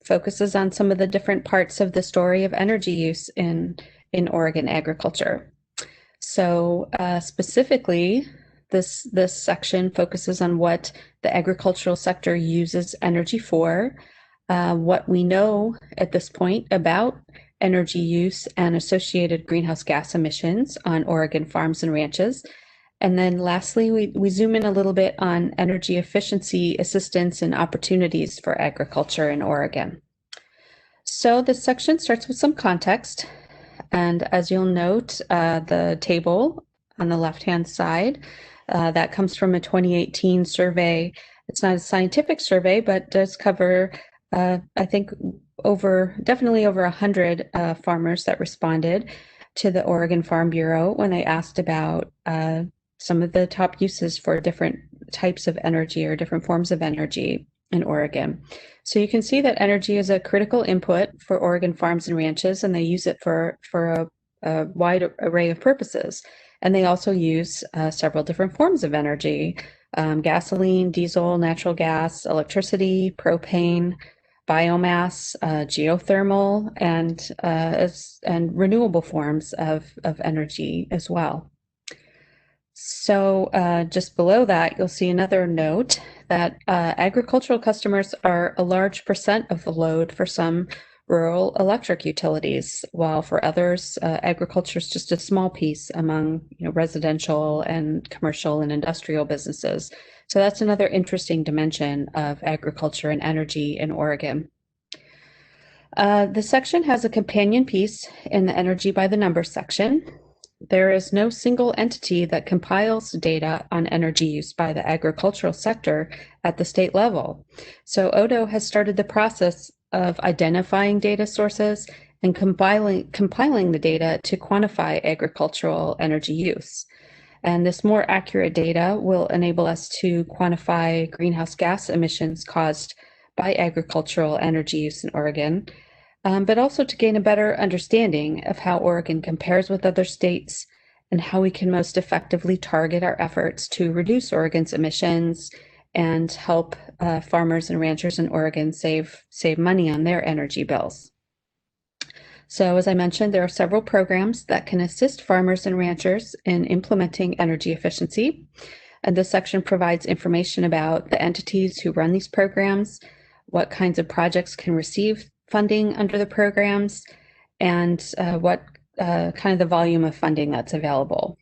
focuses on some of the different parts of the story of energy use in Oregon agriculture. So specifically, this section focuses on what the agricultural sector uses energy for, what we know at this point about energy use and associated greenhouse gas emissions on Oregon farms and ranches. And then lastly, we zoom in a little bit on energy efficiency assistance and opportunities for agriculture in Oregon. So this section starts with some context. And as you'll note, the table on the left-hand side, that comes from a 2018 survey. It's not a scientific survey, but does cover, I think, definitely over 100 farmers that responded to the Oregon Farm Bureau when they asked about some of the top uses for different types of energy or different forms of energy in Oregon. So you can see that energy is a critical input for Oregon farms and ranches, and they use it for a wide array of purposes. And they also use several different forms of energy: gasoline, diesel, natural gas, electricity, propane, biomass, geothermal, and renewable forms of energy as well. So just below that, you'll see another note that agricultural customers are a large percent of the load for some rural electric utilities, while for others, agriculture is just a small piece among residential and commercial and industrial businesses. So that's another interesting dimension of agriculture and energy in Oregon. The section has a companion piece in the Energy by the Numbers section. There is no single entity that compiles data on energy use by the agricultural sector at the state level. So ODO has started the process of identifying data sources and compiling the data to quantify agricultural energy use. And this more accurate data will enable us to quantify greenhouse gas emissions caused by agricultural energy use in Oregon, but also to gain a better understanding of how Oregon compares with other states and how we can most effectively target our efforts to reduce Oregon's emissions and help farmers and ranchers in Oregon save money on their energy bills. So as I mentioned, there are several programs that can assist farmers and ranchers in implementing energy efficiency. And this section provides information about the entities who run these programs, what kinds of projects can receive funding under the programs, and what kind of the volume of funding that's available.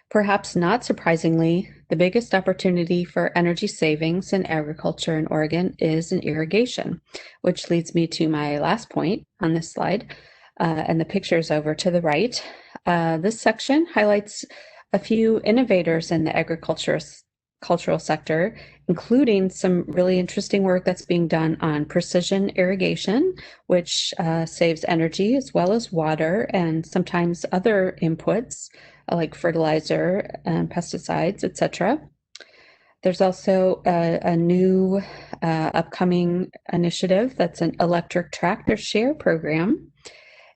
Perhaps not surprisingly, the biggest opportunity for energy savings in agriculture in Oregon is in irrigation, which leads me to my last point on this slide, and the pictures over to the right. This section highlights a few innovators in the agricultural sector, including some really interesting work that's being done on precision irrigation, which saves energy as well as water and sometimes other inputs like fertilizer and pesticides, etc. There's also a new upcoming initiative that's an electric tractor share program.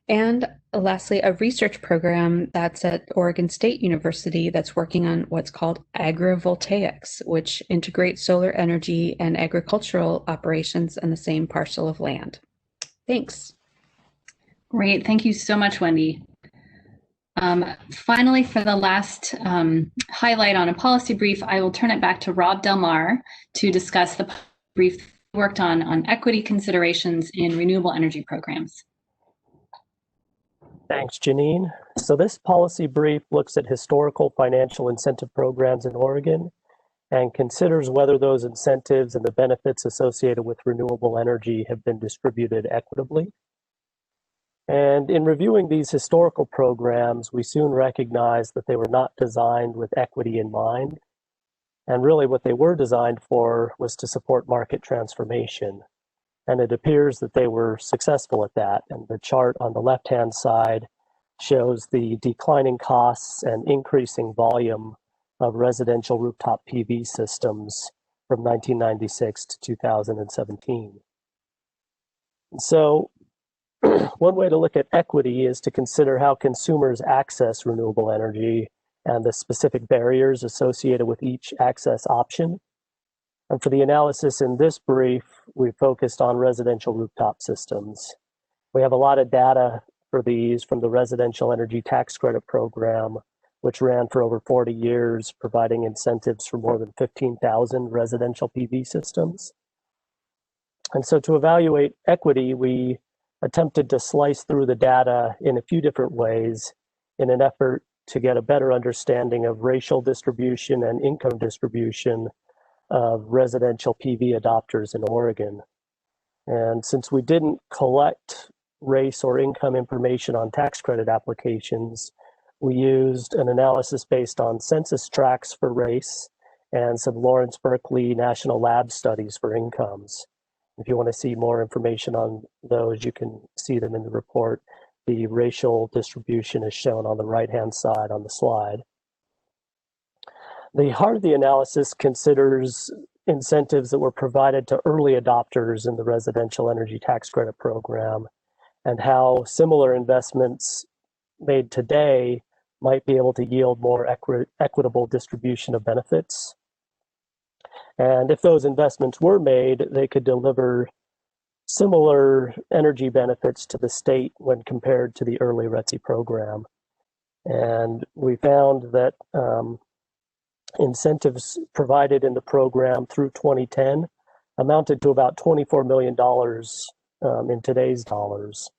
And lastly, a research program that's at Oregon State University that's working on what's called agrivoltaics, which integrates solar energy and agricultural operations in the same parcel of land. Thanks.
Great. Thank you so much, Wendy. Finally, for the last highlight on a policy brief, I will turn it back to Rob Delmar to discuss the brief worked on equity considerations in renewable energy programs.
Thanks, Janine. So this policy brief looks at historical financial incentive programs in Oregon and considers whether those incentives and the benefits associated with renewable energy have been distributed equitably. And in reviewing these historical programs, we soon recognized that they were not designed with equity in mind. And really what they were designed for was to support market transformation. And it appears that they were successful at that. And the chart on the left-hand side shows the declining costs and increasing volume of residential rooftop PV systems from 1996 to 2017. So one way to look at equity is to consider how consumers access renewable energy and the specific barriers associated with each access option. And for the analysis in this brief, we focused on residential rooftop systems. We have a lot of data for these from the Residential Energy Tax Credit Program, which ran for over 40 years, providing incentives for more than 15,000 residential PV systems. And so to evaluate equity, we attempted to slice through the data in a few different ways in an effort to get a better understanding of racial distribution and income distribution of residential PV adopters in Oregon. And since we didn't collect race or income information on tax credit applications, we used an analysis based on census tracts for race and some Lawrence Berkeley National Lab studies for incomes. If you want to see more information on those, you can see them in the report. The racial distribution is shown on the right-hand side on the slide. The heart of the analysis considers incentives that were provided to early adopters in the Residential Energy Tax Credit Program and how similar investments made today might be able to yield more equitable distribution of benefits. And if those investments were made, they could deliver similar energy benefits to the state when compared to the early RETSI program. And we found that incentives provided in the program through 2010 amounted to about $24 million in today's dollars.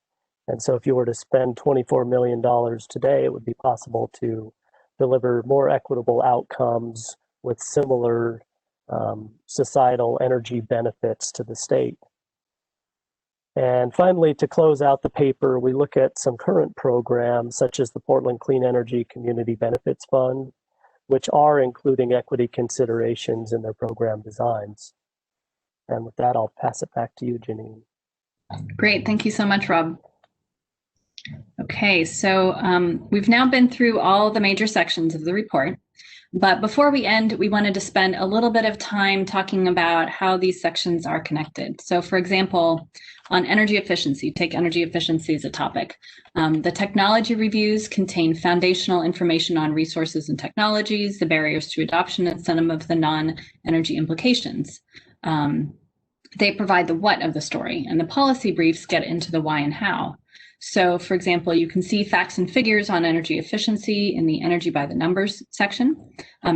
And so if you were to spend $24 million today, it would be possible to deliver more equitable outcomes with similar societal energy benefits to the state. And finally, to close out the paper, we look at some current programs such as the Portland Clean Energy Community Benefits Fund, which are including equity considerations in their program designs. And with that, I'll pass it back to you, Janine.
Great, thank you so much, Rob. Okay, so we've now been through all the major sections of the report, but before we end, we wanted to spend a little bit of time talking about how these sections are connected. So for example, on energy efficiency, take energy efficiency as a topic. The technology reviews contain foundational information on resources and technologies, the barriers to adoption, and some of the non-energy implications. They provide the what of the story, and the policy briefs get into the why and how. So for example, you can see facts and figures on energy efficiency in the Energy by the Numbers section.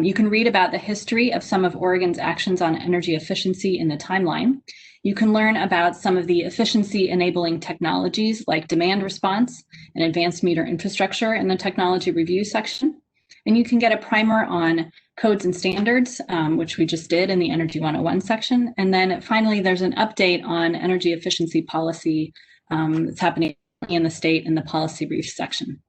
You can read about the history of some of Oregon's actions on energy efficiency in the timeline. You can learn about some of the efficiency enabling technologies like demand response and advanced meter infrastructure in the technology review section. And you can get a primer on codes and standards, which we just did in the Energy 101 section. And then finally, there's an update on energy efficiency policy that's happening in the state in the policy brief section.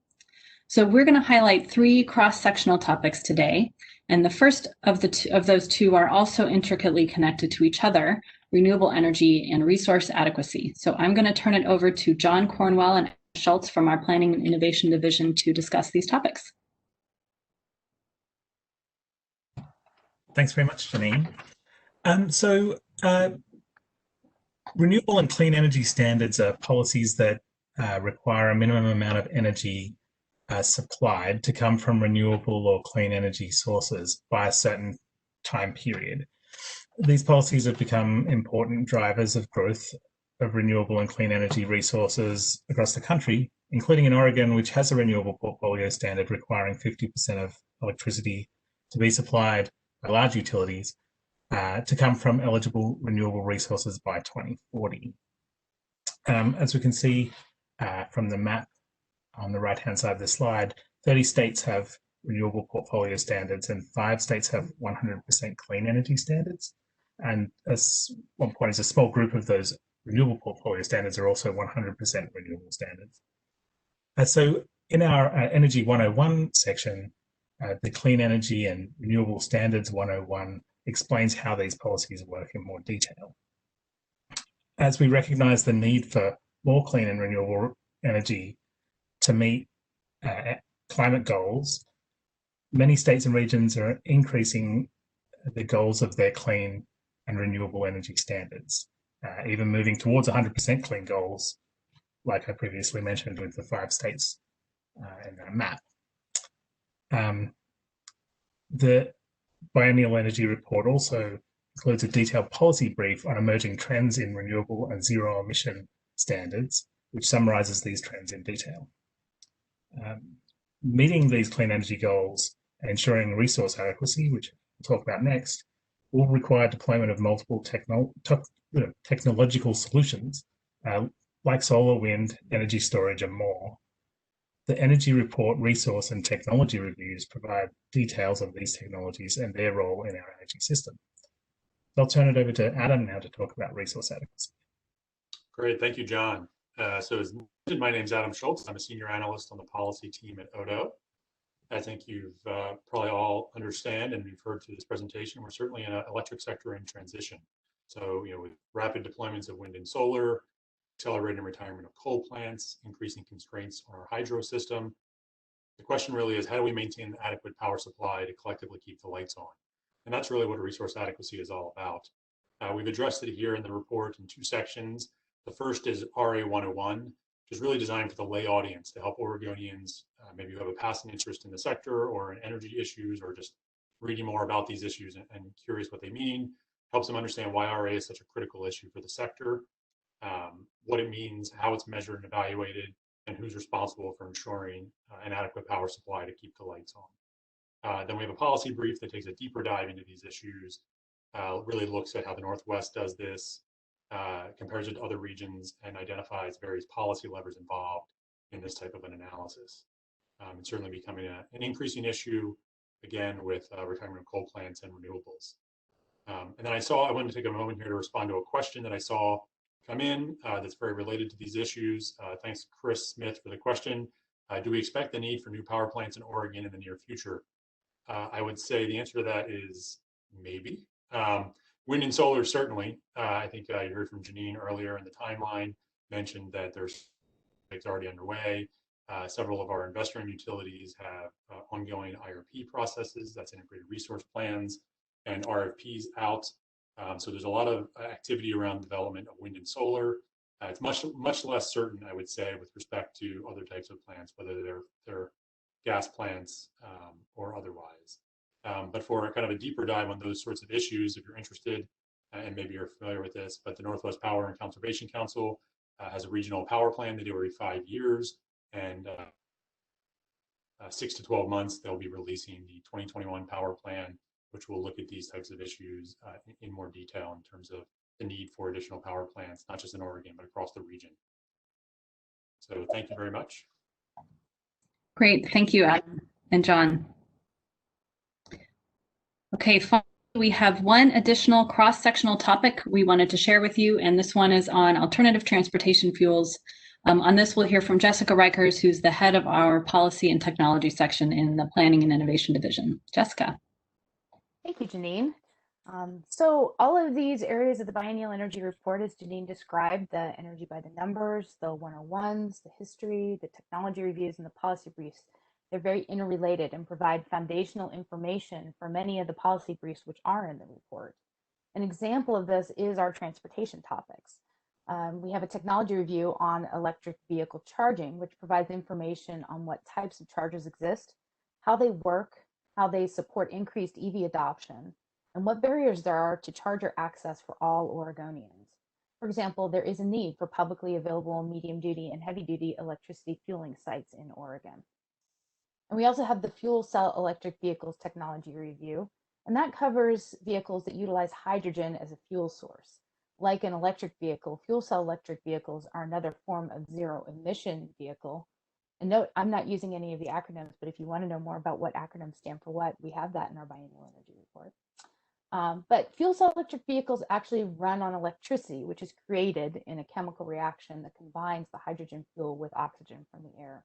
So we're going to highlight 3 cross-sectional topics today. And the first of those two are also intricately connected to each other: renewable energy and resource adequacy. So I'm going to turn it over to John Cornwell and Schultz from our Planning and Innovation Division to discuss these topics.
Thanks very much, Janine. Renewable and clean energy standards are policies that require a minimum amount of energy supplied to come from renewable or clean energy sources by a certain time period. These policies have become important drivers of growth of renewable and clean energy resources across the country, including in Oregon, which has a renewable portfolio standard requiring 50% of electricity to be supplied by large utilities to come from eligible renewable resources by 2040. As we can see from the map on the right-hand side of the slide, 30 states have renewable portfolio standards and 5 states have 100% clean energy standards. And as one point is, a small group of those renewable portfolio standards are also 100% renewable standards. So in our Energy 101 section, the Clean Energy and Renewable Standards 101 explains how these policies work in more detail. As we recognize the need for more clean and renewable energy to meet climate goals, many states and regions are increasing the goals of their clean and renewable energy standards, even moving towards 100% clean goals, like I previously mentioned with the 5 states in that map. The Biennial Energy Report also includes a detailed policy brief on emerging trends in renewable and zero emission standards, which summarizes these trends in detail. Meeting these clean energy goals and ensuring resource adequacy, which we'll talk about next, will require deployment of multiple technological solutions like solar, wind, energy storage, and more. The Energy Report resource and technology reviews provide details of these technologies and their role in our energy system. I'll turn it over to Adam now to talk about resource adequacy.
Great, thank you, John. So as mentioned, my name is Adam Schultz. I'm a senior analyst on the policy team at ODO. I think you've probably all understand and you've heard through this presentation, we're certainly in an electric sector in transition. So, with rapid deployments of wind and solar, accelerating retirement of coal plants, increasing constraints on our hydro system. The question really is, how do we maintain an adequate power supply to collectively keep the lights on? And that's really what resource adequacy is all about. We've addressed it here in the report in 2 sections. The first is RA 101, which is really designed for the lay audience to help Oregonians, maybe who have a passing interest in the sector or in energy issues, or just reading more about these issues and curious what they mean, helps them understand why RA is such a critical issue for the sector, what it means, how it's measured and evaluated, and who's responsible for ensuring an adequate power supply to keep the lights on. Then we have a policy brief that takes a deeper dive into these issues, really looks at how the Northwest does this, compares it to other regions, and identifies various policy levers involved in this type of an analysis. It's certainly becoming an increasing issue, again, with retirement of coal plants and renewables. And then I wanted to take a moment here to respond to a question that I saw come in that's very related to these issues. Thanks, Chris Smith, for the question. Do we expect the need for new power plants in Oregon in the near future? I would say the answer to that is maybe. Wind and solar, certainly. I think I heard from Janine earlier in the timeline, mentioned that there's projects already underway. Several of our investor-owned utilities have ongoing IRP processes, that's integrated resource plans, and RFPs out. So there's a lot of activity around development of wind and solar. It's much less certain, I would say, with respect to other types of plants, whether they're gas plants or otherwise. But for kind of a deeper dive on those sorts of issues, if you're interested, and maybe you're familiar with this, but the Northwest Power and Conservation Council has a regional power plan they do every 5 years, and 6 to 12 months, they'll be releasing the 2021 power plan, which will look at these types of issues in more detail in terms of the need for additional power plants, not just in Oregon, but across the region. So thank you very much.
Great, thank you, Adam and John. Okay, finally, we have one additional cross-sectional topic we wanted to share with you, and this one is on alternative transportation fuels. On this, we'll hear from Jessica Reichers, who's the head of our policy and technology section in the Planning and Innovation Division. Jessica.
Thank you, Janine. So all of these areas of the Biennial Energy Report, as Janine described, the energy by the numbers, the 101s, the history, the technology reviews, and the policy briefs, they're very interrelated and provide foundational information for many of the policy briefs which are in the report. An example of this is our transportation topics. We have a technology review on electric vehicle charging, which provides information on what types of chargers exist, how they work, how they support increased EV adoption, and what barriers there are to charger access for all Oregonians. For example, there is a need for publicly available medium-duty and heavy-duty electricity fueling sites in Oregon. And we also have the fuel cell electric vehicles technology review, and that covers vehicles that utilize hydrogen as a fuel source. Like an electric vehicle, fuel cell electric vehicles are another form of zero emission vehicle. And note, I'm not using any of the acronyms, but if you want to know more about what acronyms stand for what, we have that in our Biennial Energy Report. But fuel cell electric vehicles actually run on electricity, which is created in a chemical reaction that combines the hydrogen fuel with oxygen from the air.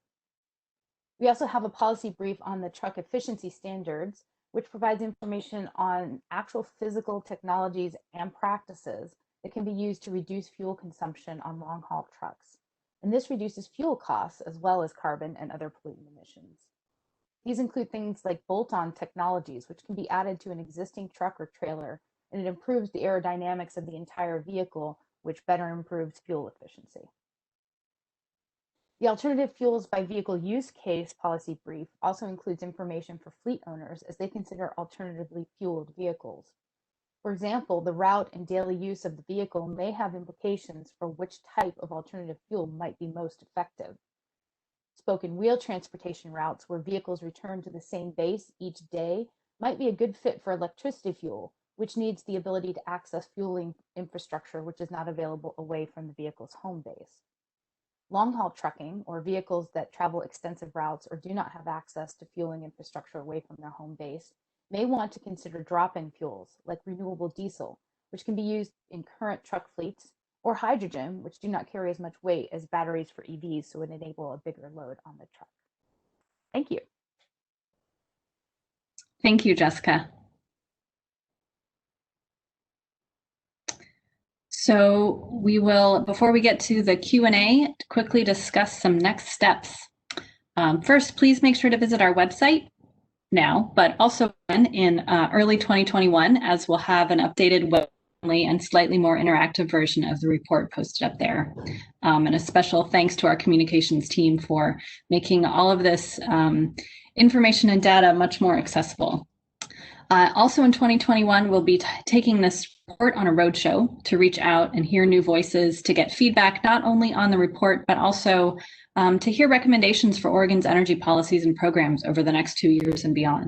We also have a policy brief on the truck efficiency standards, which provides information on actual physical technologies and practices that can be used to reduce fuel consumption on long-haul trucks. And this reduces fuel costs as well as carbon and other pollutant emissions. These include things like bolt-on technologies, which can be added to an existing truck or trailer, and it improves the aerodynamics of the entire vehicle, which better improves fuel efficiency. The alternative fuels by vehicle use case policy brief also includes information for fleet owners as they consider alternatively fueled vehicles. For example, the route and daily use of the vehicle may have implications for which type of alternative fuel might be most effective. Spoken wheel transportation routes where vehicles return to the same base each day might be a good fit for electricity fuel, which needs the ability to access fueling infrastructure which is not available away from the vehicle's home base. Long-haul trucking, or vehicles that travel extensive routes or do not have access to fueling infrastructure away from their home base, may want to consider drop-in fuels like renewable diesel, which can be used in current truck fleets, or hydrogen, which do not carry as much weight as batteries for EVs, so would enable a bigger load on the truck. Thank you.
Thank you, Jessica. So we will, before we get to the Q&A, quickly discuss some next steps. First, please make sure to visit our website now, but also in early 2021, as we'll have an updated web and slightly more interactive version of the report posted up there. And a special thanks to our communications team for making all of this information and data much more accessible. Also in 2021, we'll be taking this report on a roadshow to reach out and hear new voices, to get feedback not only on the report, but also to hear recommendations for Oregon's energy policies and programs over the next 2 years and beyond.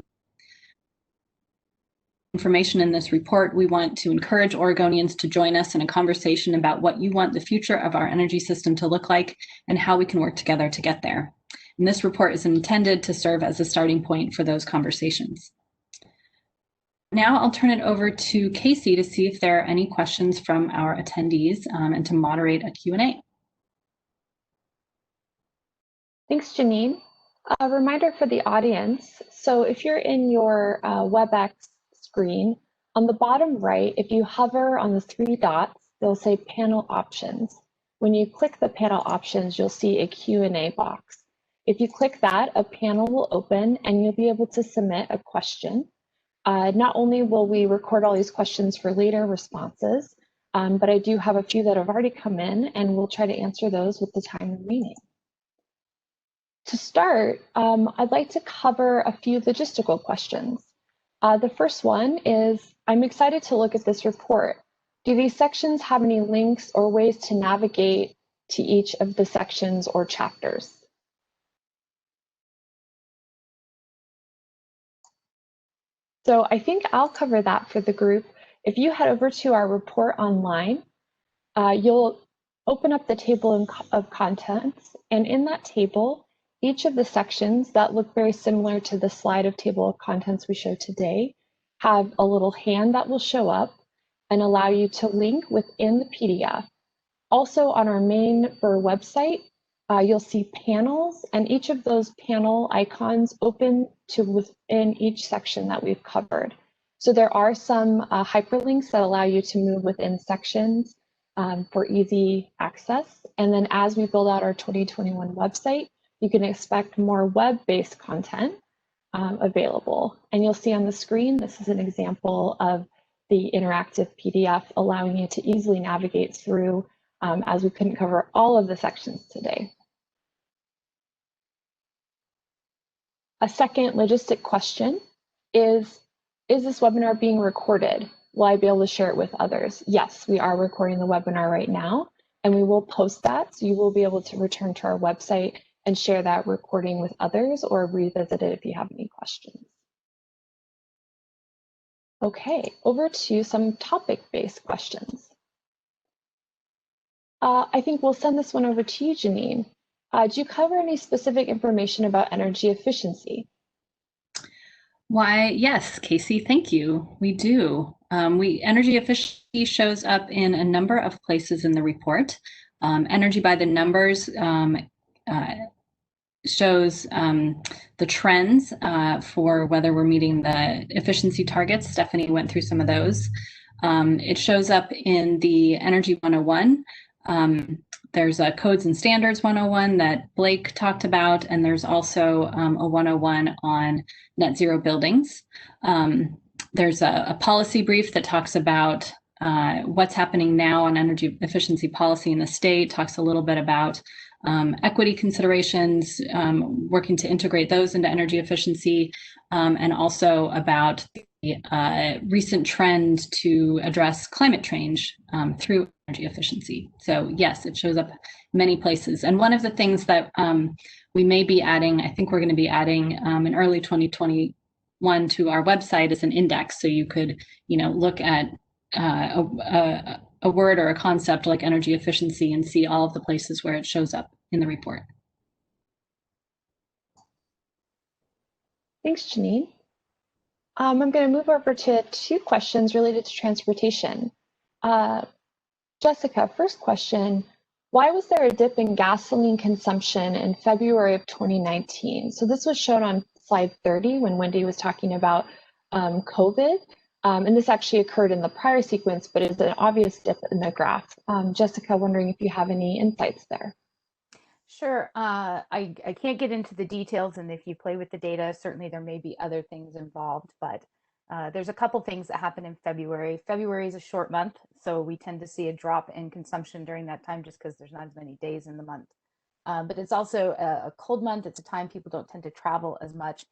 information in this report, we want to encourage Oregonians to join us in a conversation about what you want the future of our energy system to look like and how we can work together to get there. And this report is intended to serve as a starting point for those conversations. Now I'll turn it over to Casey to see if there are any questions from our attendees and to moderate a Q&A.
Thanks, Janine. A reminder for the audience. So if you're in your WebEx screen, on the bottom right, if you hover on the three dots, they'll say panel options. When you click the panel options, you'll see a Q&A box. If you click that, a panel will open and you'll be able to submit a question. Not only will we record all these questions for later responses, but I do have a few that have already come in and we'll try to answer those with the time remaining. To start, I'd like to cover a few logistical questions. The first one is, I'm excited to look at this report. Do these sections have any links or ways to navigate to each of the sections or chapters? So I think I'll cover that for the group. If you head over to our report online, you'll open up the table of contents, and in that table, each of the sections that look very similar to the slide of table of contents we showed today have a little hand that will show up and allow you to link within the PDF. Also on our main website, you'll see panels, and each of those panel icons open to within each section that we've covered. So there are some hyperlinks that allow you to move within sections for easy access. And then as we build out our 2021 website, you can expect more web-based content available. And you'll see on the screen, this is an example of the interactive PDF allowing you to easily navigate through as we couldn't cover all of the sections today. A second logistic question is this webinar being recorded? Will I be able to share it with others? Yes, we are recording the webinar right now, and we will post that. So you will be able to return to our website and share that recording with others or revisit it if you have any questions. Okay, over to some topic-based questions. I think we'll send this one over to you, Janine. Do you cover any specific information about energy efficiency?
Why, yes, Casey, thank you. We do. Energy efficiency shows up in a number of places in the report. Energy by the numbers shows the trends for whether we're meeting the efficiency targets. Stephanie went through some of those. It shows up in the Energy 101. There's a Codes and Standards 101 that Blake talked about, and there's also a 101 on net zero buildings. There's a policy brief that talks about what's happening now on energy efficiency policy in the state, talks a little bit about equity considerations, working to integrate those into energy efficiency, and also about the recent trend to address climate change through energy efficiency. So yes, it shows up many places. And one of the things that we may be adding, I think we're going to be adding in early 2021 to our website is an index. So you could, look at a word or a concept like energy efficiency and see all of the places where it shows up in the report.
Thanks, Janine. I'm going to move over to two questions related to transportation. Jessica, first question, why was there a dip in gasoline consumption in February of 2019? So this was shown on slide 30 when Wendy was talking about COVID. And this actually occurred in the prior sequence, but it's an obvious dip in the graph. Jessica, wondering if you have any insights there.
Sure. I can't get into the details, and if you play with the data, certainly there may be other things involved, but there's a couple things that happen in February. February is a short month, so we tend to see a drop in consumption during that time just because there's not as many days in the month. But it's also a cold month. It's a time people don't tend to travel as much.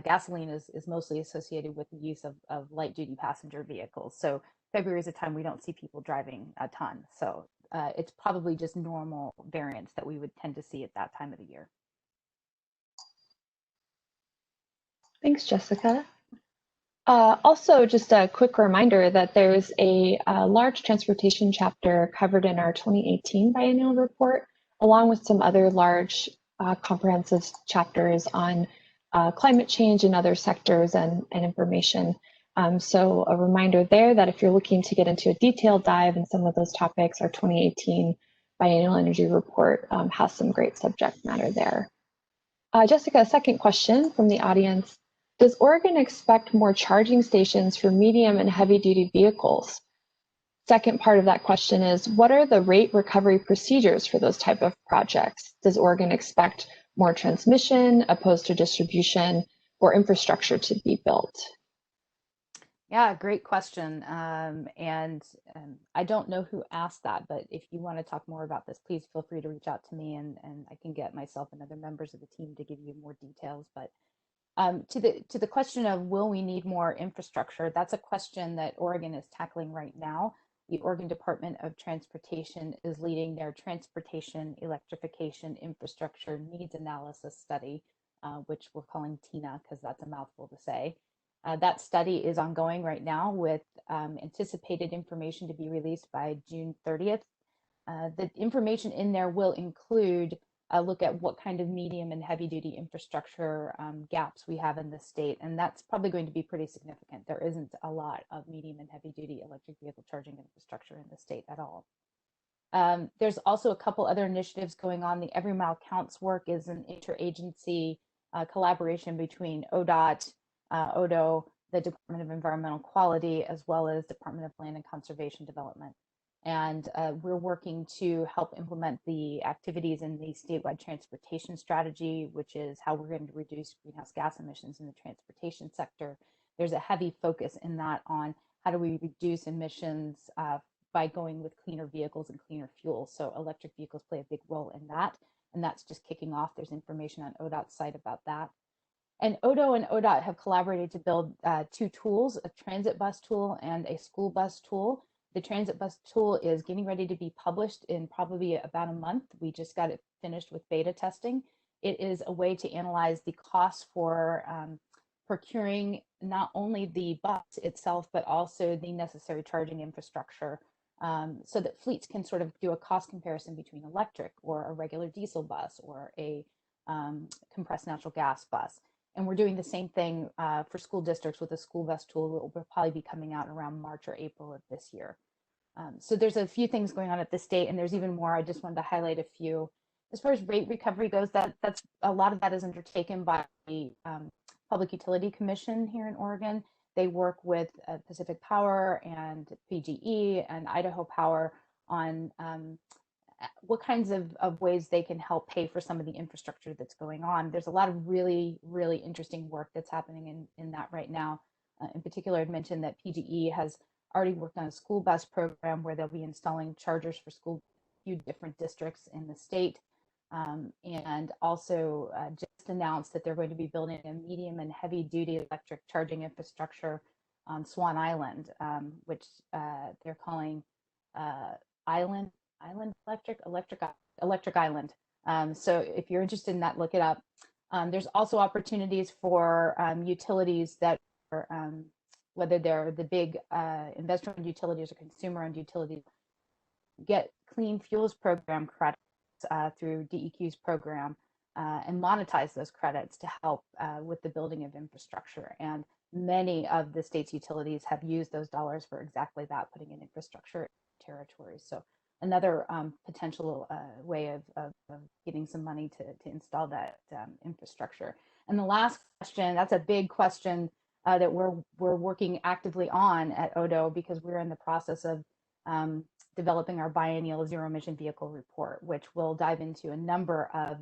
Gasoline is mostly associated with the use of light duty passenger vehicles. So February is a time we don't see people driving a ton. So it's probably just normal variance that we would tend to see at that time of the year.
Thanks, Jessica. Also, just a quick reminder that there's a large transportation chapter covered in our 2018 biennial report, along with some other large comprehensive chapters on climate change and other sectors and information. So a reminder there that if you're looking to get into a detailed dive in some of those topics, our 2018 biennial energy report has some great subject matter there. Jessica, a second question from the audience. Does Oregon expect more charging stations for medium and heavy duty vehicles? Second part of that question is, what are the rate recovery procedures for those type of projects? Does Oregon expect more transmission opposed to distribution or infrastructure to be built?
Yeah, great question. I don't know who asked that, but if you want to talk more about this, please feel free to reach out to me and I can get myself and other members of the team to give you more details. But to the question of will we need more infrastructure, that's a question that Oregon is tackling right now. The Oregon Department of Transportation is leading their Transportation Electrification Infrastructure Needs Analysis Study, which we're calling TINA because that's a mouthful to say. That study is ongoing right now with anticipated information to be released by June 30th. The information in there will include a look at what kind of medium and heavy duty infrastructure gaps we have in the state. And that's probably going to be pretty significant. There isn't a lot of medium and heavy duty electric vehicle charging infrastructure in the state at all. There's also a couple other initiatives going on. The Every Mile Counts work is an interagency collaboration between ODOT, ODO, the Department of Environmental Quality, as well as Department of Land and Conservation Development. And we're working to help implement the activities in the statewide transportation strategy, which is how we're going to reduce greenhouse gas emissions in the transportation sector. There's a heavy focus in that on how do we reduce emissions by going with cleaner vehicles and cleaner fuels. So electric vehicles play a big role in that. And that's just kicking off. There's information on ODOT's site about that. And ODO and ODOT have collaborated to build two tools, a transit bus tool and a school bus tool. The transit bus tool is getting ready to be published in probably about a month. We just got it finished with beta testing. It is a way to analyze the costs for procuring not only the bus itself, but also the necessary charging infrastructure so that fleets can sort of do a cost comparison between electric or a regular diesel bus or a compressed natural gas bus. And we're doing the same thing for school districts with a school bus tool that will probably be coming out around March or April of this year. So there's a few things going on at the state, and there's even more. I just wanted to highlight a few. As far as rate recovery goes, that's a lot of that is undertaken by the Public Utility Commission here in Oregon. They work with Pacific Power and PGE and Idaho Power on what kinds of ways they can help pay for some of the infrastructure that's going on. There's a lot of really, really interesting work that's happening in that right now. In particular, I'd mentioned that PGE has already worked on a school bus program where they'll be installing chargers for school, few different districts in the state. And also just announced that they're going to be building a medium and heavy duty electric charging infrastructure on Swan Island, which they're calling Electric Island. So if you're interested in that, look it up. There's also opportunities for utilities that are, whether they're the big investor-owned utilities or consumer-owned utilities, get clean fuels program credits through DEQ's program and monetize those credits to help with the building of infrastructure. And many of the state's utilities have used those dollars for exactly that, putting in infrastructure territories. So another potential way of getting some money to install that infrastructure. And the last question, that's a big question that we're working actively on at ODO because we're in the process of developing our biennial zero emission vehicle report, which will dive into a number of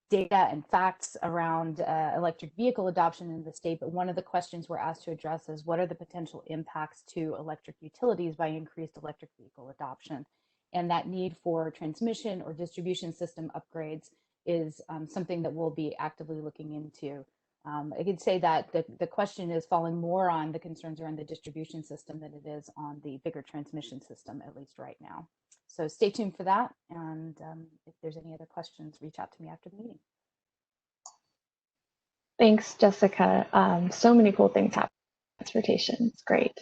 data and facts around electric vehicle adoption in the state. But one of the questions we're asked to address is what are the potential impacts to electric utilities by increased electric vehicle adoption? And that need for transmission or distribution system upgrades is something that we'll be actively looking into. I could say that the question is falling more on the concerns around the distribution system than it is on the bigger transmission system, at least right now. So stay tuned for that. And if there's any other questions, reach out to me after the meeting.
Thanks, Jessica. So many cool things happening. transportation. It's great.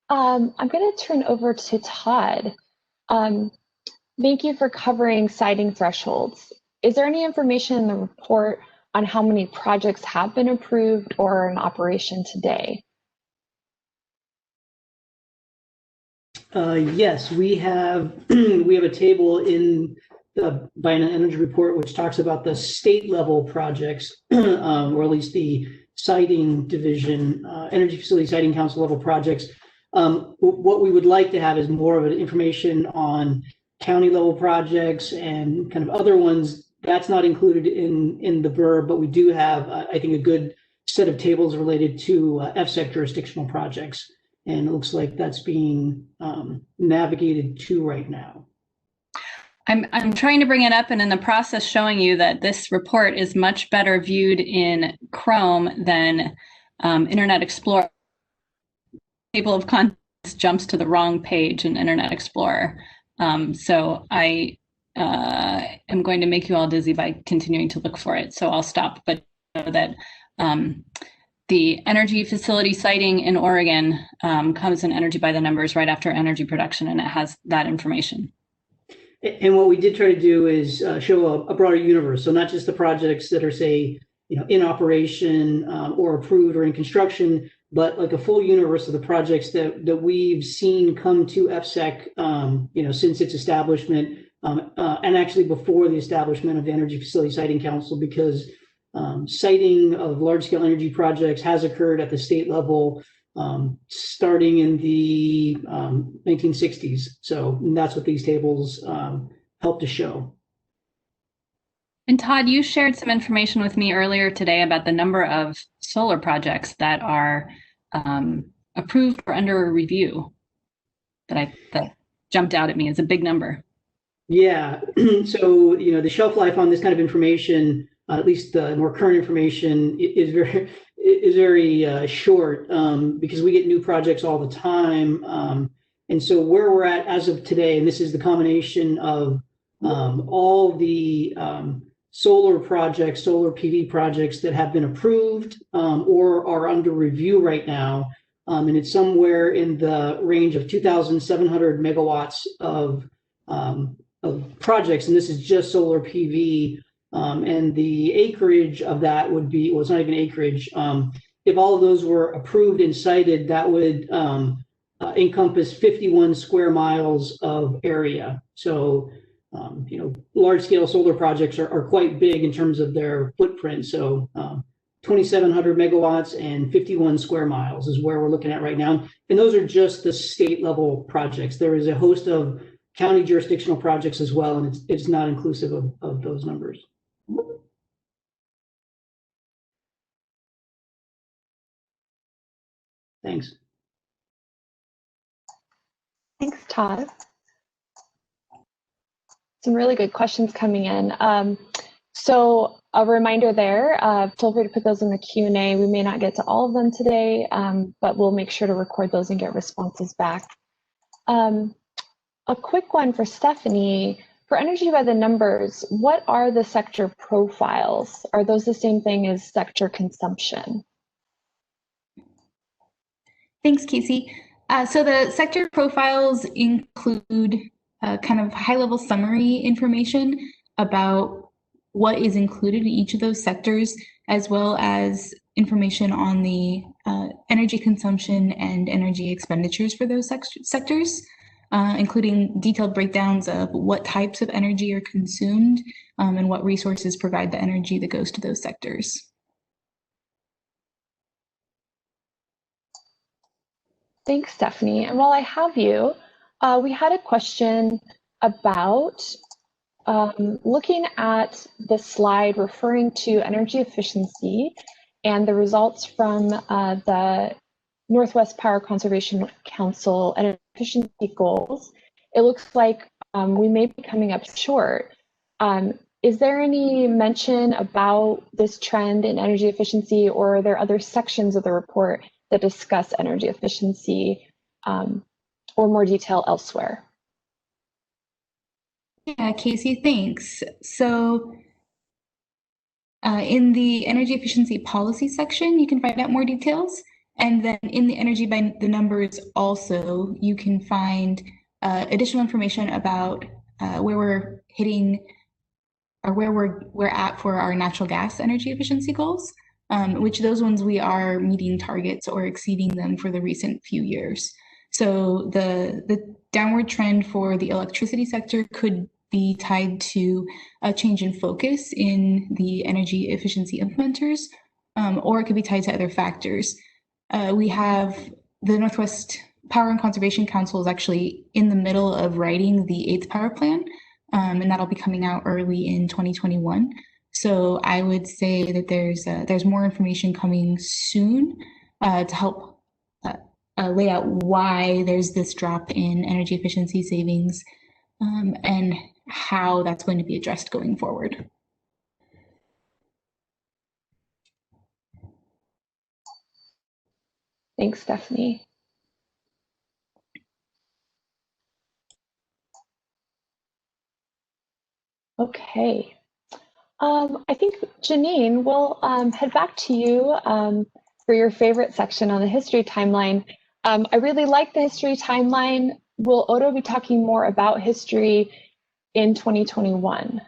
I'm going to turn over to Todd. Thank you for covering siting thresholds. Is there any information in the report on how many projects have been approved or are in operation today?
Yes, we have a table in the Biennial Energy Report which talks about the state level projects, or at least the siting division, Energy Facility Siting Council level projects. What we would like to have is more of an information on county level projects and kind of other ones. That's not included in the BUR, but we do have, I think, a good set of tables related to FSEC jurisdictional projects. And it looks like that's being navigated to right now.
I'm trying to bring it up and in the process showing you that this report is much better viewed in Chrome than Internet Explorer. Table of contents jumps to the wrong page in Internet Explorer. So I am going to make you all dizzy by continuing to look for it. So I'll stop, but know that the energy facility siting in Oregon comes in Energy by the Numbers right after energy production, and it has that information.
And what we did try to do is show a broader universe. So not just the projects that are, say, in operation or approved or in construction, but like a full universe of the projects that we've seen come to FSEC, since its establishment, and actually before the establishment of the Energy Facility Siting Council, because siting of large-scale energy projects has occurred at the state level starting in the 1960s. So that's what these tables help to show.
And Todd, you shared some information with me earlier today about the number of solar projects that are approved or under review. That jumped out at me as a big number. Yeah. So the shelf life on this kind of information, at least the more current information, is very short because we get new projects all the time. And so where we're at as of today, and this is the combination of all the solar projects, solar PV projects that have been approved or are under review right now. And it's somewhere in the range of 2,700 megawatts of projects. And this is just solar PV. And the acreage of that would be, well, it's not even acreage. If all of those were approved and cited, that would encompass 51 square miles of area. So, large scale solar projects are quite big in terms of their footprint. So 2,700 megawatts and 51 square miles is where we're looking at right now. And those are just the state level projects. There is a host of county jurisdictional projects as well, and it's not inclusive of those numbers. Thanks.
Thanks, Todd. Some really good questions coming in. So a reminder there, feel free to put those in the Q&A. We may not get to all of them today, but we'll make sure to record those and get responses back. A quick one for Stephanie. For Energy by the Numbers, what are the sector profiles? Are those the same thing as sector consumption?
Thanks, Casey. So the sector profiles include kind of high-level summary information about what is included in each of those sectors, as well as information on the energy consumption and energy expenditures for those sectors, including detailed breakdowns of what types of energy are consumed and what resources provide the energy that goes to those sectors.
Thanks, Stephanie. And while I have you, we had a question about looking at the slide referring to energy efficiency and the results from the Northwest Power Conservation Council energy efficiency goals. It looks like we may be coming up short. Is there any mention about this trend in energy efficiency, or are there other sections of the report that discuss energy efficiency or more detail elsewhere?
Yeah, Casey, thanks. So in the energy efficiency policy section, you can find out more details. And then in the energy by the numbers also, you can find additional information about where we're hitting or where we're at for our natural gas energy efficiency goals, which those ones we are meeting targets or exceeding them for the recent few years. So the downward trend for the electricity sector could be tied to a change in focus in the energy efficiency implementers, or it could be tied to other factors. We have the Northwest Power and Conservation Council is actually in the middle of writing the 8th Power Plan, and that'll be coming out early in 2021. So I would say that there's more information coming soon to help lay out why there's this drop in energy efficiency savings and how that's going to be addressed going forward.
Thanks, Stephanie. Okay. I think, Janine, we'll head back to you for your favorite section on the history timeline. I really like the history timeline. Will Odo be talking more about history in 2021?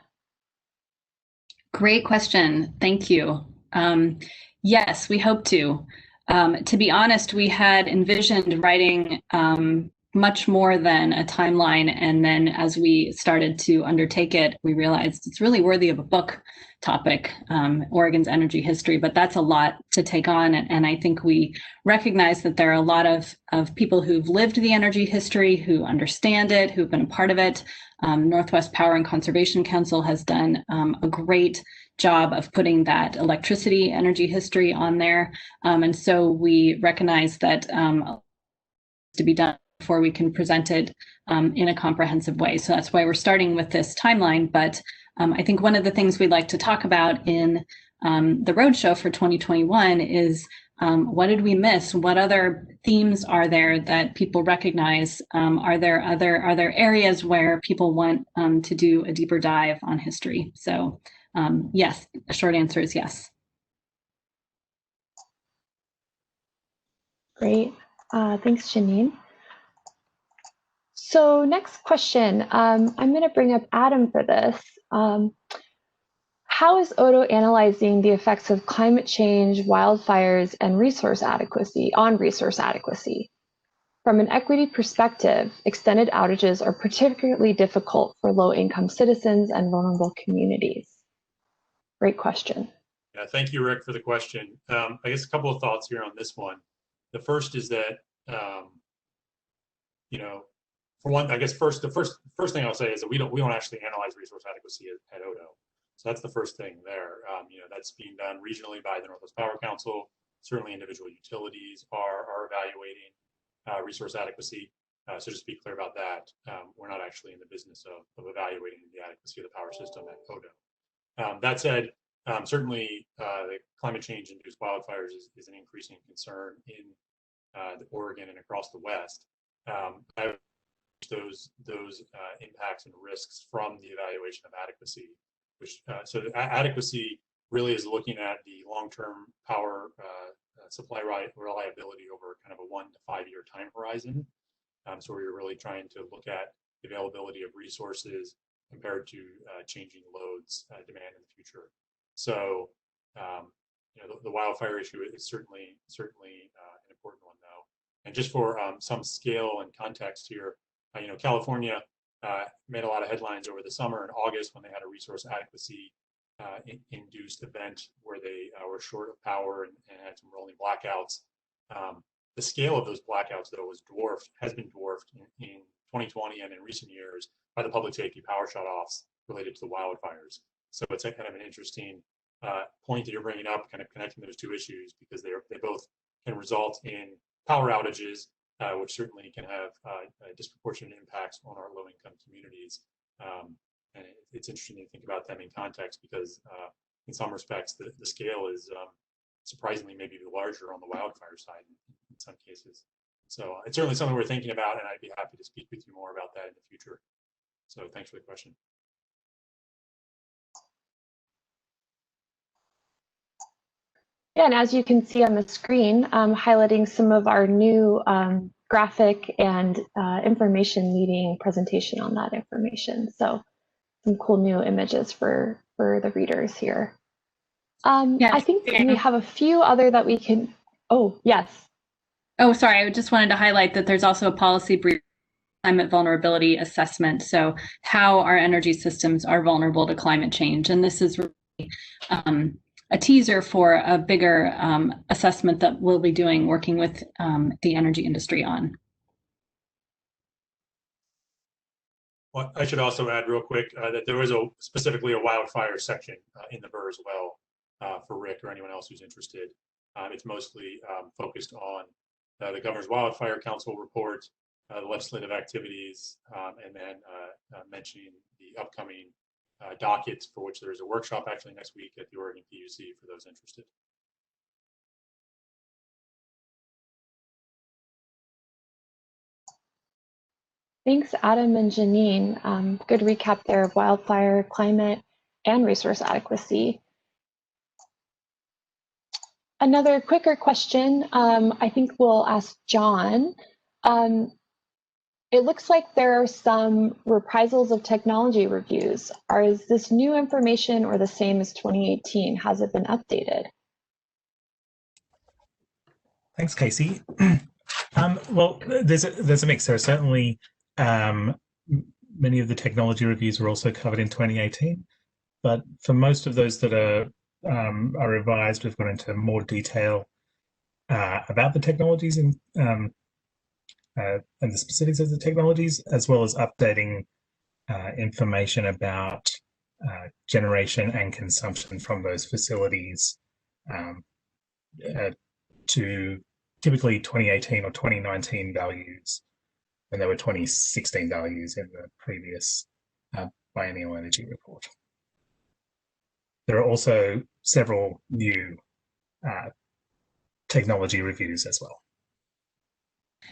Great question. Thank you. Yes, we hope to. To be honest, we had envisioned writing much more than a timeline. And then as we started to undertake it, we realized it's really worthy of a book topic, Oregon's energy history, but that's a lot to take on. And I think we recognize that there are a lot of people who've lived the energy history, who understand it, who've been a part of it. Northwest Power and Conservation Council has done a great job of putting that electricity energy history on there. And so we recognize that to be done before we can present it in a comprehensive way. So that's why we're starting with this timeline. But I think one of the things we'd like to talk about in the roadshow for 2021 is what did we miss? What other themes are there that people recognize? Are there areas where people want to do a deeper dive on history? So yes, the short answer is yes.
Great. Thanks, Janine. So next question, I'm going to bring up Adam for this. How is Odo analyzing the effects of climate change, wildfires, and resource adequacy on resource adequacy? From an equity perspective, extended outages are particularly difficult for low-income citizens and vulnerable communities. Great question.
Yeah, thank you, Rick, for the question. I guess a couple of thoughts here on this one. The first is that, for one, I guess the first thing I'll say is that we don't actually analyze resource adequacy at Odo. So that's the first thing there. That's being done regionally by the Northwest Power Council. Certainly individual utilities are evaluating resource adequacy. So just to be clear about that, we're not actually in the business of evaluating the adequacy of the power system at Odo. That said, certainly the climate change induced wildfires is an increasing concern in Oregon and across the West. Those impacts and risks from the evaluation of adequacy, so the adequacy really is looking at the long-term power supply reliability over kind of a 1 to 5 year time horizon. So we're really trying to look at the availability of resources compared to changing loads demand in the future. So the wildfire issue is certainly an important one, though. And just for some scale and context here, California made a lot of headlines over the summer in August when they had a resource adequacy induced event where they were short of power and had some rolling blackouts. The scale of those blackouts, though, has been dwarfed in 2020 and in recent years by the public safety power shutoffs related to the wildfires. So it's a kind of an interesting point that you're bringing up, kind of connecting those two issues, because they both can result in power outages, which certainly can have disproportionate impacts on our low-income communities. And it's interesting to think about them in context, because in some respects, the scale is surprisingly maybe larger on the wildfire side in some cases. So it's certainly something we're thinking about, and I'd be happy to speak with you more about that in the future. So thanks for the question.
Yeah, and as you can see on the screen, highlighting some of our new graphic and information leading presentation on that information. So some cool new images for the readers here.
Yeah.
I think we have a few other that we can, oh, yes.
Oh, sorry, I just wanted to highlight that there's also a policy brief climate vulnerability assessment. So how our energy systems are vulnerable to climate change. And this is really a teaser for a bigger assessment that we'll be doing working with the energy industry on.
Well, I should also add real quick that there is specifically a wildfire section in the BER as well for Rick or anyone else who's interested. It's mostly focused on the Governor's Wildfire Council report, the legislative activities, and then mentioning the upcoming dockets for which there is a workshop actually next week at the Oregon PUC for those interested.
Thanks, Adam and Janine. Good recap there of wildfire, climate, and resource adequacy. Another quicker question, I think we'll ask John. It looks like there are some reprisals of technology reviews. Is this new information or the same as 2018? Has it been updated?
Thanks, Casey. Well, there's a mix. There are certainly many of the technology reviews were also covered in 2018, but for most of those that are revised, we've gone into more detail about the technologies and the specifics of the technologies, as well as updating information about generation and consumption from those facilities to typically 2018 or 2019 values, and there were 2016 values in the previous Biennial Energy Report. There are also several new technology reviews as well.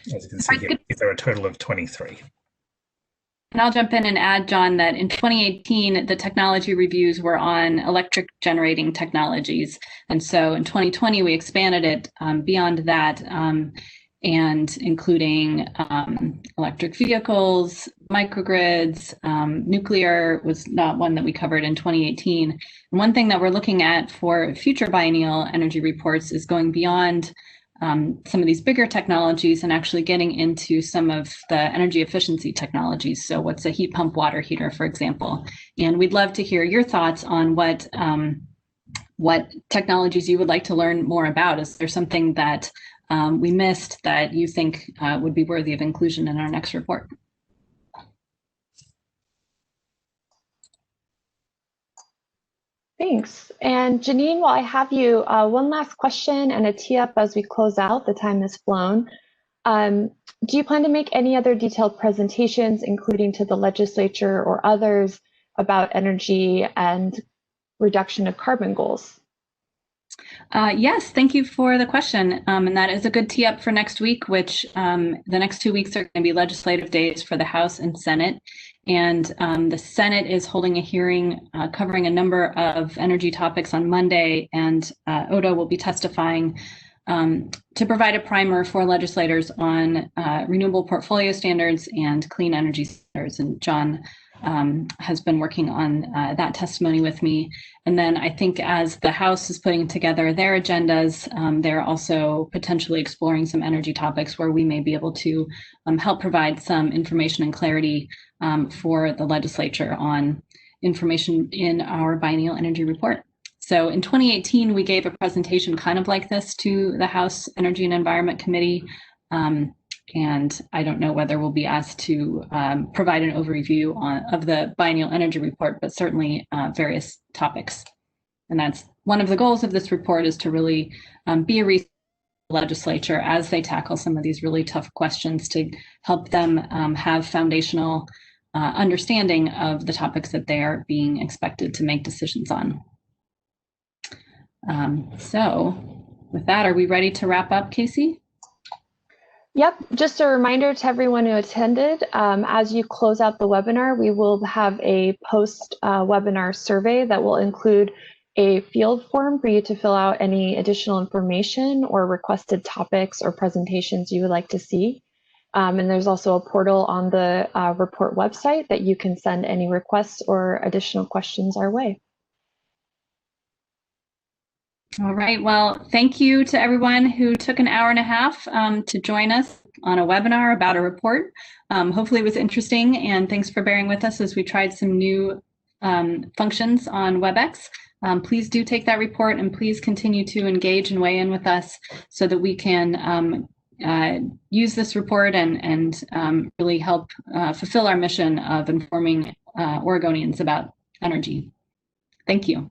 As you can see here, there are a total of 23.
And I'll jump in and add, John, that in 2018, the technology reviews were on electric generating technologies. And so in 2020, we expanded it beyond that and including electric vehicles, microgrids, nuclear was not one that we covered in 2018. And one thing that we're looking at for future biennial energy reports is going beyond some of these bigger technologies and actually getting into some of the energy efficiency technologies. So what's a heat pump water heater, for example? And we'd love to hear your thoughts on what technologies you would like to learn more about. Is there something that we missed that you think would be worthy of inclusion in our next report?
Thanks. And Janine, while I have you, one last question and a tee up as we close out. The time has flown. Do you plan to make any other detailed presentations, including to the legislature or others, about energy and reduction of carbon goals?
Yes, thank you for the question. And that is a good tee up for next week, which the next 2 weeks are going to be legislative days for the House and Senate. And the Senate is holding a hearing covering a number of energy topics on Monday, and Odo will be testifying to provide a primer for legislators on renewable portfolio standards and clean energy standards. And John has been working on that testimony with me. And then I think as the House is putting together their agendas, they're also potentially exploring some energy topics where we may be able to help provide some information and clarity for the legislature on information in our biennial energy report. So in 2018, we gave a presentation kind of like this to the House Energy and Environment Committee. And I don't know whether we'll be asked to provide an overview of the biennial energy report, but certainly various topics. And that's one of the goals of this report, is to really be a resource for the legislature as they tackle some of these really tough questions, to help them have foundational understanding of the topics that they are being expected to make decisions on. So with that, are we ready to wrap up, Casey?
Yep, just a reminder to everyone who attended, as you close out the webinar, we will have a post-webinar survey that will include a field form for you to fill out any additional information or requested topics or presentations you would like to see. And there's also a portal on the report website that you can send any requests or additional questions our way.
All right. Well, thank you to everyone who took an hour and a half to join us on a webinar about a report. Hopefully it was interesting, and thanks for bearing with us as we tried some new functions on WebEx. Please do take that report, and please continue to engage and weigh in with us so that we can use this report and really help fulfill our mission of informing Oregonians about energy. Thank you.